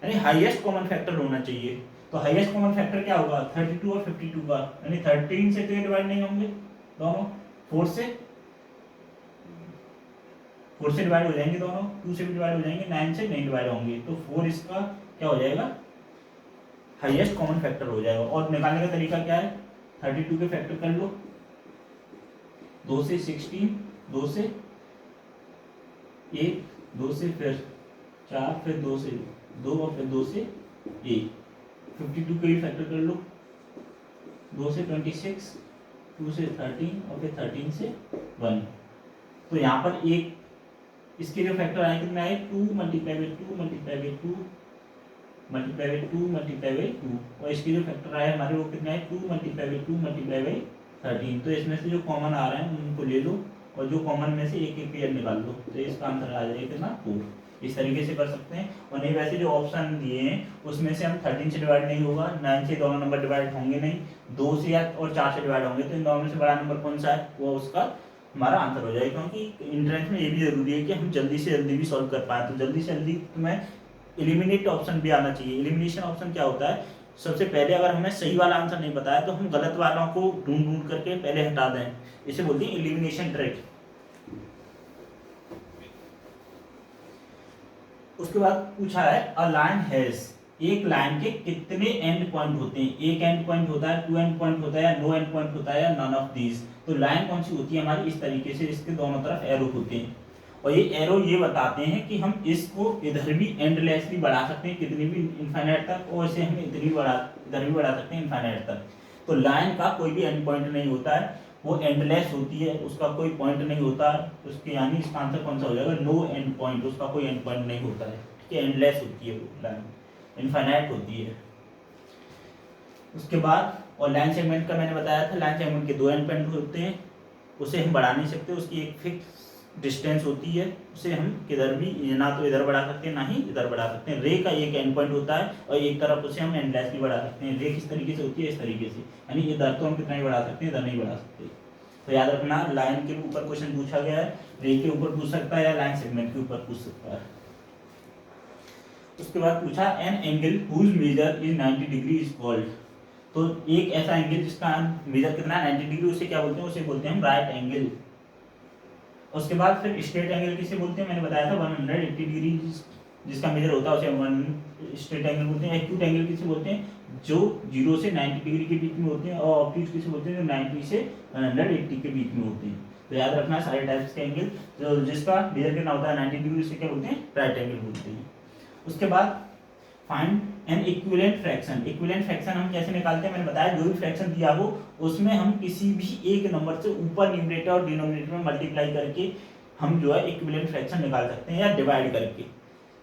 यानी हाईएस्ट कॉमन फैक्टर होना चाहिए। तो हाईएस्ट कॉमन फैक्टर क्या होगा, 32 और 52 का, यानी 13 से तो ये डिवाइड नहीं होंगे दोनों, 4 से डिवाइड हो जाएंगे दोनों, 2 से भी डिवाइड हो जाएंगे, 9 से नहीं डिवाइड होंगे, तो 4 इसका क्या हो जाएगा, हाईएस्ट कॉमन फैक्टर हो जाएगा। और निकालने का तरीका क्या है, 32 के फैक्टर कर लो, 2 से 16, 2 से 1, 2 से फिर 4, फिर 2 से 2 और फिर 2 से 1, 52 के भी फैक्टर कर लो, 2 से 26, 2 से 13 और फिर 13 से 1। तो यहाँ पर एक इसके जो फैक्टर आए कितने आए, 2 multiply by 2 multiply by 2 multiply by 2 multiply by 2, और इसके जो फैक्टर आए हमारे वो कितने आए, 2 मल्टीप्लाई बाई 2 मल्टीप्लाई बाई 13। तो इसमें से जो कॉमन आ रहे हैं उनको ले लो और जो कॉमन में से एक एक पेयर निकाल लो, तो इसका आंसर आ जाएगा कितना, 4। इस तरीके से कर सकते हैं। और नहीं वैसे जो ऑप्शन दिए हैं उसमें से हम 13 से डिवाइड नहीं होगा, 9 से दोनों नंबर डिवाइड होंगे नहीं, 2 से या और 4 से डिवाइड होंगे, तो इन दोनों में से बड़ा नंबर कौन सा है वो उसका हमारा आंसर हो जाएगा। क्योंकि इंट्रेंस में ये भी जरूरी है कि हम जल्दी से जल्दी भी सॉल्व कर पाए, तो जल्दी से जल्दी तुम्हें एलिमिनेट ऑप्शन भी आना चाहिए। एलिमिनेशन ऑप्शन क्या होता है, सबसे पहले अगर हमें सही वाला आंसर नहीं बताया तो हम गलत वालों को ढूंढ ढूंढ करके पहले हटा दें, इसे बोलते हैं एलिमिनेशन ट्रिक। उसके बाद पूछा है अ लाइन हैज, एक लाइन के कितने एंड पॉइंट होते हैं, एक एंड पॉइंट होता है, 2 एंड पॉइंट होता है, या नो एंड पॉइंट होता है, या नन ऑफ दीज। तो लाइन कौन सी होती है हमारी, इस तरीके से इसके दोनों तरफ एरो होते हैं, और ये एरो ये बताते हैं कि हम इसको इधर भी एंडलेसली बढ़ा सकते हैं, कितनी भी इनफाइनाइट तक, और इसे हम इधर भी बढ़ा सकते हैं इनफाइनाइट तक। तो लाइन का कोई भी एंड पॉइंट नहीं होता है, वो एंडलेस होती है, उसका कोई पॉइंट नहीं होता है उसके, यानी इसका आंसर कौन सा हो जाएगा, नो एंड पॉइंट, उसका कोई एंड पॉइंट नहीं होता है, ठीक है, एंडलेस होती है वो लाइन, इनफाइनाइट होती है। उसके बाद और लाइन सेगमेंट का मैंने बताया था, लाइन सेगमेंट के 2 एंड पॉइंट होते हैं, उसे हम बढ़ा नहीं सकते, उसकी एक फिक्स डिस्टेंस होती है, उसे हम किधर भी ना तो इधर बढ़ा सकते हैं ना ही इधर बढ़ा सकते हैं। रे का एक एंड पॉइंट होता है और एक तरफ उसे हम एंडलेस भी बढ़ा सकते हैं। रे किस तरीके से होती है, इस तरीके से, यानी इधर तो हम कितना ही बढ़ा सकते हैं, इधर नहीं बढ़ा सकते। तो याद रखना, लाइन के ऊपर क्वेश्चन पूछा गया है, रे के ऊपर पूछ सकता है या लाइन सेगमेंट के ऊपर पूछ सकता है। उसके बाद पूछा an angle whose measure is 90 degree is called. तो एक ऐसा एंगल जिसका मेजर कितना है 90 डिग्री, उसे क्या बोलते हैं, उसे बोलते हैं हम राइट एंगल। उसके बाद फिर स्ट्रेट एंगल किसे बोलते हैं, मैंने बताया था 180 डिग्री जिसका मेजर होता है उसे वन स्ट्रेट एंगल बोलते हैं। एक्यूट एंगल किसे बोलते हैं, जो 0 से 90 डिग्री के बीच में होते हैं, और ऑब्ट्यूज किसे बोलते हैं, जो 90 से 180 के बीच में होते हैं। तो याद रखना सारे टाइप्स के एंगल, जो जिसका मेजर कितना होता है 90 डिग्री, उसे क्या बोलते हैं, राइट एंगल बोलते हैं। उसके बाद find N equivalent fraction. Equivalent fraction हम कैसे निकालते हैं, मैंने बताया जो भी फ्रैक्शन दिया हो उसमें हम किसी भी एक नंबर से ऊपर न्यूमरेटर और डिनोमिनेटर में मल्टीप्लाई करके हम जो है इक्विवेलेंट फ्रैक्शन निकाल सकते हैं, या डिवाइड करके।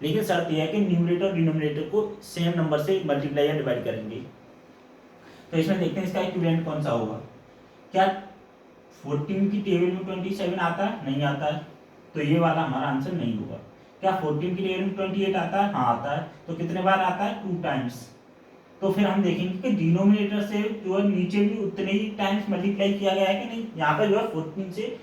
लेकिन शर्त यह है कि न्यूमरेटर और डिनोमिनेटर को सेम नंबर से मल्टीप्लाई या डिवाइड करेंगे। तो इसमें देखते हैं इसका इक्विवेलेंट कौन सा होगा। क्या 14 की टेबल में 27 आता है, नहीं आता है, तो ये वाला हमारा आंसर नहीं होगा। क्या 14 की टेबल में 28 आता है, हाँ आता है, तो कितने बार आता है, 2 टाइम्स। तो फिर हम देखेंगे कि डिनोमिनेटर से जो है नीचे भी उतने ही टाइम्स मल्टीप्लाई किया गया है कि नहीं। यहाँ पे जो है 14 से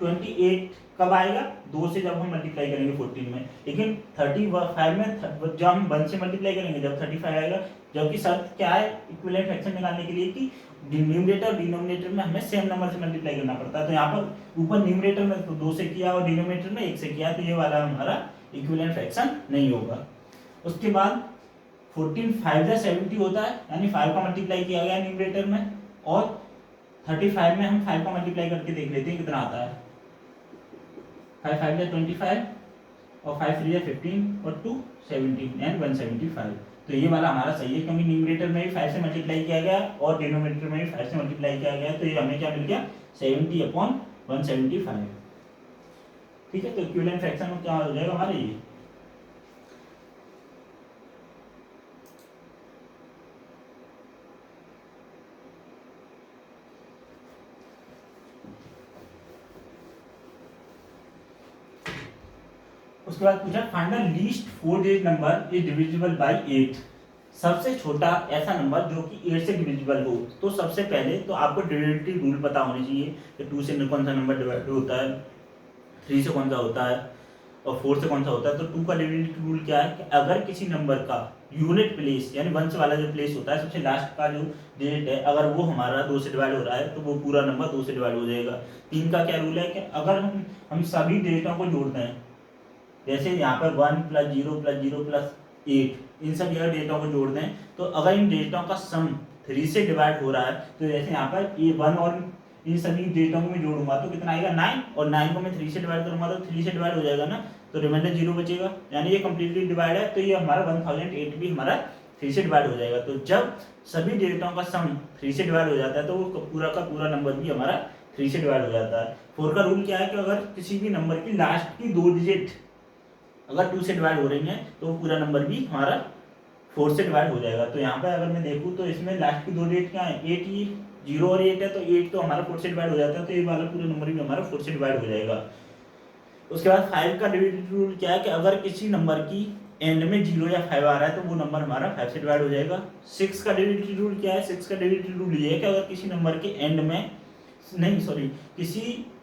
28 कब आएगा, 2 से जब हम मल्टीप्लाई करेंगे 14 में, लेकिन 35 में जब हम 1 से मल्टीप्लाई करेंगे जब 35 आएगा। जबकि शर्त क्या है इक्विवेलेंट फ्रैक्शन निकालने के लिए कि न्यूमरेटर और डिनोमिनेटर में हमें सेम नंबर से मल्टीप्लाई करना पड़ता है। तो यहाँ पर ऊपर न्यूमरेटर में तो 2 से किया और डिनोमिनेटर में 1 से किया, तो ये वाला हमारा इक्विवेलेंट फ्रैक्शन नहीं होगा। उसके बाद 14 5 जा 70 होता है, यानी 5 का मल्टीप्लाई किया गया न्यूमरेटर में, और 35 में हम 5 का मल्टीप्लाई करके देख लेते हैं कितना आता है। 5 5 जा 25 और 5 3 जा 15 और 2 17 एंड 175। तो ये वाला हमारा सही है, क्योंकि न्यूमरेटर में भी 5 से मल्टीप्लाई किया गया और डिनोमिनेटर में भी 5 से मल्टीप्लाई किया गया, तो ये हमें क्या मिल गया 70/175। ठीक है, तो इक्विवेलेंट फ्रैक्शन में क्या हो जाएगा हमारा ये। उसके बाद पूछा find the least 4 digit number is divisible by 8। सबसे छोटा ऐसा नंबर जो कि 8 से डिविजिबल हो। तो सबसे पहले तो आपको डिविजिबिलिटी रूल पता होनी चाहिए कि 2 से कौन सा नंबर डिवाइड होता है, 3 से कौन सा होता है और 4 से कौन सा होता है। तो 2 का डिविजिबिलिटी रूल क्या है कि अगर किसी नंबर का यूनिट प्लेस यानी वंश वाला जो प्लेस होता है, सबसे लास्ट का जो डिजिट है, अगर वो हमारा 2 से डिवाइड हो रहा है तो वो पूरा नंबर 2 से डिवाइड हो जाएगा। 3 का क्या रूल है कि अगर हम सभी डिजिटों को जोड़ते हैं, जैसे यहाँ पर 1 + 0 + 0 + 8, इन सभी अगर डिजिटों को जोड़ दें तो अगर इन डिजिटों का सम 3 से डिवाइड हो रहा है तो जैसे यहाँ पर ये 1 और इन सभी डिजिटों को मैं जोड़ूंगा तो कितना आएगा 9, और 9 को मैं 3 से डिवाइड करूंगा तो 3 से डिवाइड हो जाएगा ना, तो रिमाइंडर 0 बचेगा, यानी ये कम्प्लीटली डिवाइड है। तो ये हमारा 1008 भी हमारा 3 से डिवाइड हो जाएगा। तो जब सभी डिजिटों का सम 3 से डिवाइड हो जाता है तो वो पूरा का पूरा नंबर भी हमारा 3 से डिवाइड हो जाता है। 4 का रूल क्या है कि अगर किसी भी नंबर की लास्ट की 2 डिजिट अगर 2 से डिवाइड हो रही है तो वो पूरा नंबर भी हमारा 4 से डिवाइड हो जाएगा। तो यहाँ पे अगर मैं देखूँ तो इसमें लास्ट की 2 डिजिट क्या है, 8 ही 0 और 8 है, तो 8 तो हमारा 4 से डिवाइड हो जाता है, तो ये वाला पूरा नंबर भी हमारा 4 से डिवाइड हो जाएगा। उसके बाद 5 का डिविजिबिलिटी रूल क्या है कि अगर किसी नंबर की एंड में 0 या 5 आ रहा है तो वो नंबर हमारा 5 से डिवाइड हो जाएगा। 6 का डिविजिबिलिटी रूल क्या है, 6 का डिविजिबिलिटी रूल ये है कि अगर किसी नंबर के एंड में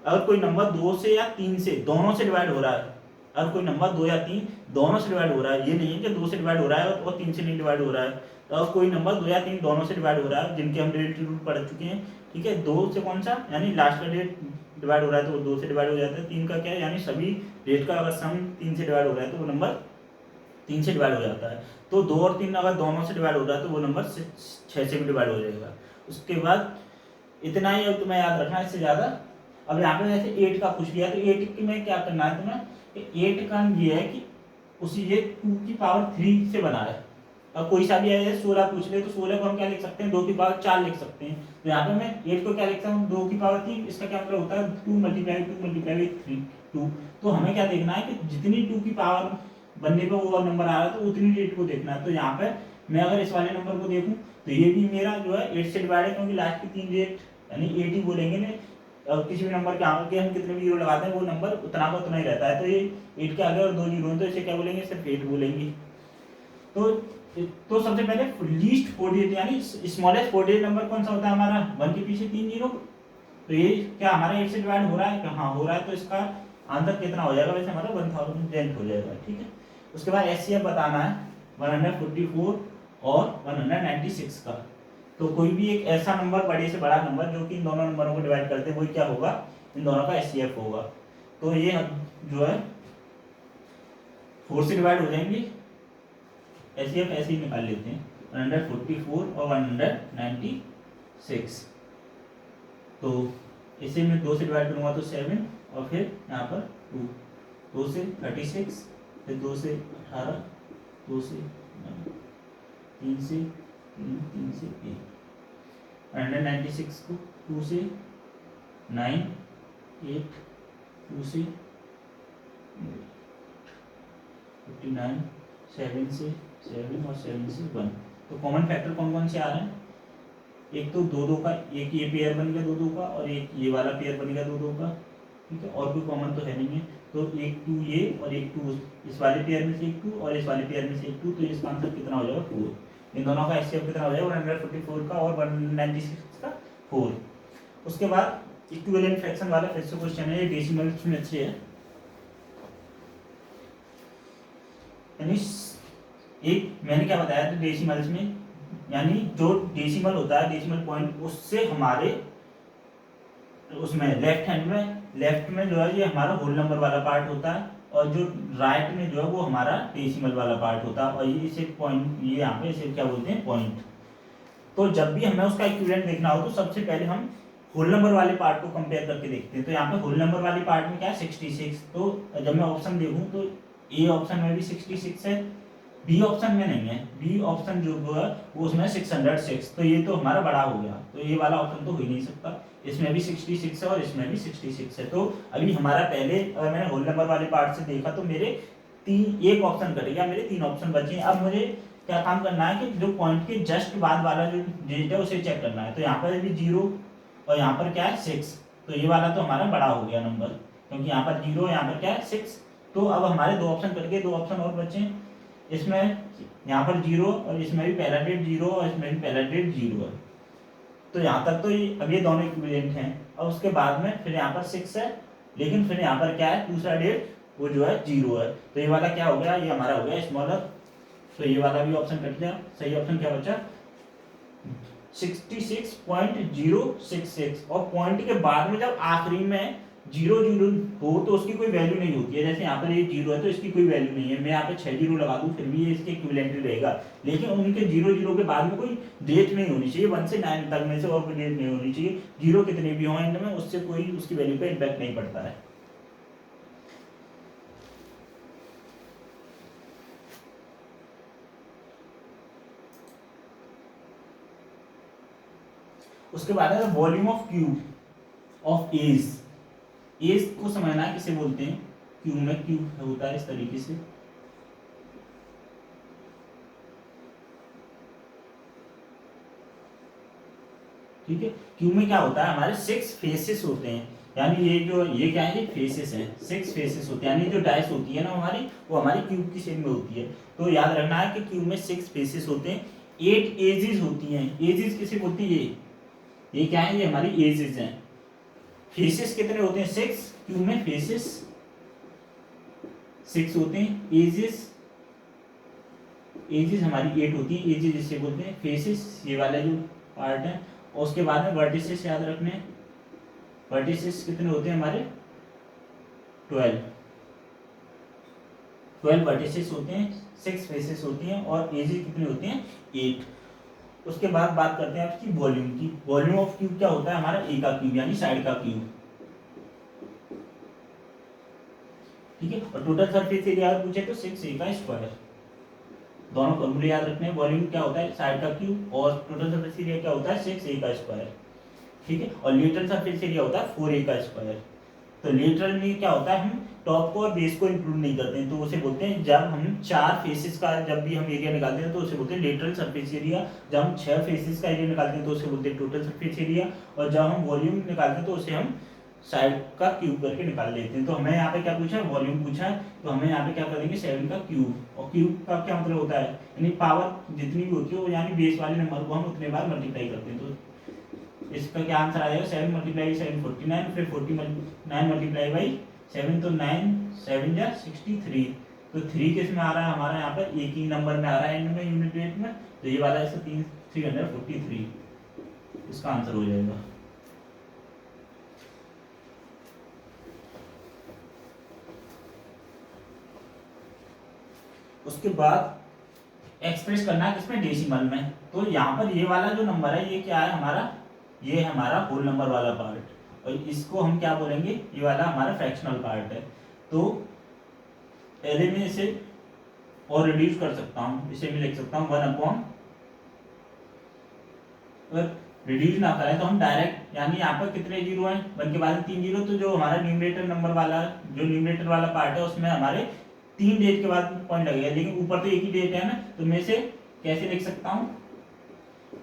अगर कोई नंबर 2 से या 3 से दोनों से डिवाइड हो रहा है, अगर कोई नंबर 2 या 3 दोनों से डिवाइड हो रहा है, ये नहीं है कि 2 से डिवाइड हो रहा है और 3 से नहीं डिवाइड हो रहा है, तो अगर कोई नंबर 2 या 3 दोनों से डिवाइड हो रहा है, जिनके हम डिविजिबिलिटी रूल पढ़ चुके हैं, ठीक है, 2 से कौन सा यानी लास्ट का डिजिट डिवाइड हो रहा है तो वो 2 से डिवाइड हो जाता है। 3 का क्या है, यानी सभी डिजिट का अगर सम 3 से डिवाइड हो रहा है तो वो नंबर 3 से डिवाइड हो जाता है। तो 2 और 3 अगर दोनों से डिवाइड हो रहा है तो वो नंबर 6 से भी डिवाइड हो जाएगा। उसके बाद इतना ही अब तुम्हें याद रखना, इससे ज़्यादा। अब यहाँ पे जैसे 8 का पूछ लिया तो 8 की में क्या करना है तुम्हें, 8 का ये है कि उसी ये 2 की पावर 3 से बना है। अब कोई सा भी है 16 पूछ ले तो 16 को हम क्या लिख सकते हैं, 2 की पावर 4 लिख सकते हैं। तो यहाँ पे मैं 8 को क्या लिखता हूँ, 2 की पावर 3, इसका क्या मतलब होता है 2 × 3 2। तो हमें क्या देखना है कि जितनी 2 की पावर बनने पे वो नंबर आ रहा है तो उतनी डेट को देखना है। तो यहाँ पे मैं अगर इस वाले नंबर को देखूँ तो ये भी मेरा जो है 8 से डिवाइड है, क्योंकि लास्ट की 3 डेट यानी 8 ही बोलेंगे ना। किसी भी नंबर के आगे हम कितने भी जीरो लगाते हैं वो नंबर उतना का उतना ही रहता है। तो ये 8 के आगे और 2 जीरो हैं तो इसे क्या बोलेंगे, सिर्फ 8 बोलेंगे। तो सबसे पहले लीस्ट 4 डिजिट यानी स्मॉलेस्ट 4 डिजिट नंबर कौन सा होता है हमारा, 1 के पीछे 3 जीरो। तो ये क्या हमारा 8 से डिवाइड हो रहा है, हाँ हो रहा है, तो इसका आंसर कितना हो जाएगा, वैसे हमारा 1000 हो जाएगा, ठीक है। उसके बाद एचसीएफ बताना है 144 और 196 का। तो कोई भी एक ऐसा नंबर बड़े से बड़ा नंबर जो कि इन दोनों नंबरों को डिवाइड करते हैं वो क्या होगा, इन दोनों का एचसीएफ होगा। तो ये जो है 4 से डिवाइड हो जाएंगे, एचसीएफ ऐसे ही निकाल लेते हैं 144 और 196। तो इसे मैं 2 से डिवाइड करूंगा तो 7 और फिर यहाँ पर 2 से 36, फिर 2 से 18, 2 से 9, 3 से 3, 3 से 1, 196 को 2 से 9, 8, 2 से 59, 7 से 7 और 7 से 1। तो कॉमन फैक्टर कौन कौन से आ रहे हैं, एक तो 2 2 का, एक ये पेयर बन गया 2 2 का, और एक ये वाला पेयर बन गया 2 2 का, ठीक है, और कोई कॉमन तो है नहीं है। तो एक 2 ये और एक 2 इस वाले पेयर में से एक 2 और इस वाले पेयर में से एक 2, तो इसका आंसर कितना हो जाएगा 4। इन दोनों का एचसीएफ कितना हो जाएगा 144 का और 196 का 4। उसके बाद इक्विवेलेंट फ्रैक्शन वाला फिर से क्वेश्चन है, ये डेसिमल्स में से है, यानी एक मैंने क्या बताया था डेसिमल्स में, यानी जो डेसिमल होता है डेसिमल पॉइंट उससे हमारे उसमें लेफ्ट में जो है ये हमारा होल नंबर वाला पार्ट होता है, और जो राइट में जो है वो हमारा डेसिमल वाला पार्ट होता है, और ये इसे पॉइंट, ये यहाँ पे इसे क्या बोलते हैं पॉइंट। तो जब भी हमें उसका इक्विवेलेंट देखना हो तो सबसे पहले हम होल नंबर वाले पार्ट को कंपेयर करके देखते हैं। तो यहाँ पे होल नंबर वाले पार्ट में क्या है 66। तो जब मैं ऑप्शन देखूँ तो ए ऑप्शन में भी 66 है, बी ऑप्शन में नहीं है, बी ऑप्शन जो है वो उसमें 606। तो ये तो हमारा बड़ा हो गया, तो ये वाला ऑप्शन तो हो ही नहीं सकता, इसमें भी 66 है और इसमें भी 66 है। तो अभी हमारा पहले अगर मैंने होल नंबर वाले पार्ट से देखा तो मेरे एक ऑप्शन कटेगा, मेरे 3 ऑप्शन बचे हैं। अब मुझे क्या काम करना है कि जो पॉइंट के जस्ट बाद वाला जो डिजिट है उसे चेक करना है। तो यहाँ पर भी 0 और यहाँ पर क्या है 6, तो ये वाला तो हमारा बड़ा हो गया नंबर, क्योंकि यहाँ पर 0 यहाँ पर क्या है 6, तो अब हमारे दो ऑप्शन कट गए, दो ऑप्शन और बचे। इसमें यहाँ पर 0 और इसमें भी पहला डेट 0 और इसमें भी पहला डेट 0 है। तो यहाँ तक तो अब ये दोनों इक्विवेलेंट हैं। और उसके बाद में फिर यहाँ पर 6 है, लेकिन फिर यहाँ पर क्या है, दूसरा डेट वो जो है 0 है। तो ये वाला क्या हो गया, ये हमारा हो गया स्मॉलर। तो ये वाला भी ऑप्शन कट गया। सही ऑप्शन क्या बचा, 66.066। और पॉइंट के बाद में जब आखिरी में 0 हो तो उसकी कोई वैल्यू नहीं होती है। जैसे यहाँ पर ये 0 है तो इसकी कोई वैल्यू नहीं है, मैं यहाँ पे 6 0 लगा दूं फिर भी ये इसके इक्विवेलेंट रहेगा। लेकिन उनके 0 के बाद में कोई डेट नहीं होनी चाहिए, 1 से 9 तक में से और कोई डेट नहीं होनी चाहिए। 0 कितने भी हो एंड में, उससे कोई उसकी वैल्यू पे इम्पैक्ट नहीं पड़ता है। उसके बाद है volume of cube of edge. Edge को समझना है किसे बोलते हैं, क्यूब में क्यूब होता है इस तरीके से। ठीक है, क्यूब में क्या होता है, हमारे 6 फेसेस होते हैं। यानी ये जो ये क्या है, ये फेसेस हैं, 6 फेसेस होते हैं। यानी जो डाइस होती है ना हमारी, वो हमारी क्यूब की शेप में होती है। तो याद रखना है कि क्यूब में 6 फेसेस होते हैं, 8 एजेस होती हैं। एजेस किसे बोलती है, ये क्या है, ये हमारी एजेस हैं। फेसेस कितने होते हैं, 6। क्यूब में फेसेस 6 होते हैं। एजेस एजेस हमारी 8 होती है। एजेस जिसे बोलते हैं फेसेस, ये वाला जो पार्ट है। और उसके बाद में वर्टिसेस याद रखने, वर्टिसेस कितने होते हैं हमारे, 12 वर्टिसेस होते हैं, 6 फेसेस होती हैं और एजेस कितने होते हैं, 8। उसके बाद बात करते हैं आपकी वॉल्यूम की। वॉल्यूम ऑफ क्यूब क्या होता है, हमारा ए का क्यूब यानी साइड का क्यूब। ठीक है, और टोटल सरफेस एरिया पूछे तो 6a का स्क्वायर। दोनों फॉर्मूले याद रखने हैं। वॉल्यूम क्या होता है, साइड का क्यूब, और टोटल सरफेस एरिया क्या होता है, 6a का स्क्वायर। ठीक है, और लेटरल सरफेस एरिया होता है 4a का स्क्वायर। तो लेटरल में क्या होता है, हम टॉप को और बेस को इंक्लूड नहीं करते हैं, तो उसे बोलते हैं, जब हम 4 फेसेस का जब भी हम एरिया निकालते हैं तो उसे बोलते हैं लेटरल सरफेस एरिया। जब हम 6 फेसेस का एरिया निकालते हैं तो उसे बोलते हैं टोटल सरफेस एरिया। और जब हम वॉल्यूम निकालते हैं तो उसे हम साइड का क्यूब करके निकाल लेते हैं। तो हमें यहाँ पे क्या पूछा है, वॉल्यूम पूछा है, तो हमें यहाँ पे क्या कर देंगे, 7 का क्यूब। और क्यूब का क्या मतलब होता है, यानी पावर जितनी भी होती है वो यानी बेस वाले नंबर को हम उतने बार मल्टीप्लाई करते हैं। तो इसका क्या आंसर आ जाएगा, 7 मल्टीप्लाई 7 49, फिर 49 मल्टीप्लाई बाई 7 तो 9 7 जा 63। तो 3 किस में आ रहा है हमारा, यहाँ पर एक ही नंबर में आ रहा है एंड में, यूनिट रेट में। तो ये वाला इसका 343 इसका आंसर हो जाएगा। उसके बाद एक्सप्रेस करना है किसमें, डेसिमल में। तो यहाँ पर ये वाला जो नंबर है ये क्या है हमारा, ये है हमारा होल नंबर वाला पार्ट, और इसको हम क्या बोलेंगे, ये वाला हमारा फ्रैक्शनल पार्ट है। तो पहले में इसे और रिड्यूस कर सकता हूँ, इसे मैं लिख सकता हूँ 1 अपॉन, अगर रिड्यूस ना करें तो हम डायरेक्ट, यानी यहाँ पर कितने जीरो हैं, 1 के बाद 3 जीरो, तो जो हमारा न्यूमरेटर नंबर वाला, जो न्यूमरेटर वाला पार्ट है उसमें हमारे 3 डेट के बाद पॉइंट लगेगा, लेकिन ऊपर तो एक ही डेट है ना। तो मैं इसे कैसे लिख सकता हूँ,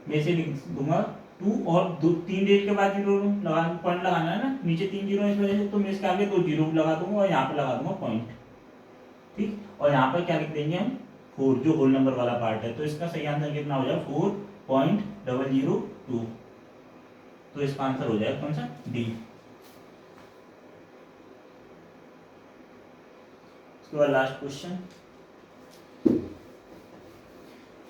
मैं इसे लिख दूंगा 2 और 3 डेट के बाद जीरो लगा, पॉइंट लगाना है ना, नीचे 3 जीरो इस वजह से, तो मैं इसके आगे 2 जीरो लगा दूंगा और यहाँ पे लगा दूंगा पॉइंट। ठीक, और यहाँ पर क्या लिख देंगे हम 4, जो होल नंबर वाला पार्ट है। तो इसका सही आंसर कितना हो जाएगा, 4.002। तो इसका आंसर हो जाएगा कौन सा, डी। उसके बाद last question,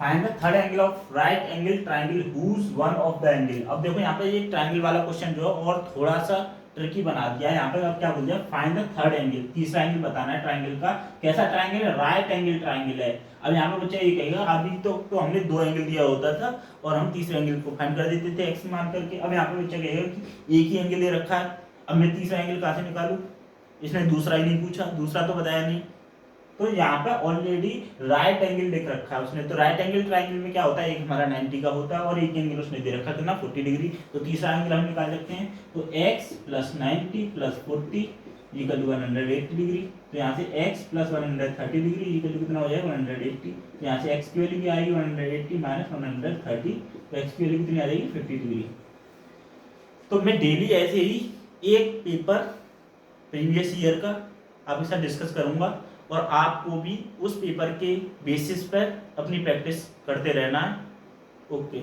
find the third angle of right angle triangle whose one of the angle. अब देखो यहाँ पे ये ट्रायंगल वाला क्वेश्चन जो है और थोड़ा सा ट्रिकी बना दिया है। यहाँ पे अब क्या बोल दिया, फाइंड द थर्ड एंगल, तीसरा एंगल बताना है ट्रायंगल का। कैसा ट्रायंगल है, राइट एंगल ट्रायंगल है। अब यहाँ पे बच्चा ये कहेगा, अभी तो हमने 2 एंगल दिया होता था और हम तीसरे एंगल को फाइंड कर देते थे एक्स मान करके। अब यहाँ पे बच्चा कहेगा कि एक ही एंगल दे रखा है, अब मैं तीसरा एंगल कहाँ से निकालू, इसने दूसरा ही नहीं पूछा, दूसरा तो बताया नहीं। तो यहाँ पे ऑलरेडी राइट एंगल लिख रखा है उसने। तो राइट एंगल ट्रायंगल में क्या होता है, एक हमारा 90 का होता है और एक एंगल उसने दे रखा कितना, 40 डिग्री। तो तीसरा एंगल हम निकाल सकते हैं। तो x + 90 + 40 इक्वल टू 180 डिग्री। तो यहाँ से x + 130 डिग्री इक्वल टू कितना हो जाएगा, 180। तो यहाँ से x की वैल्यू क्या आएगी, 180 - 130। तो x की वैल्यू कितनी आ जाएगी, 50 डिग्री। तो मैं डेली ऐसे ही एक पेपर प्रीवियस ईयर का आपके साथ डिस्कस करूँगा और आपको भी उस पेपर के बेसिस पर अपनी प्रैक्टिस करते रहना है। ओके।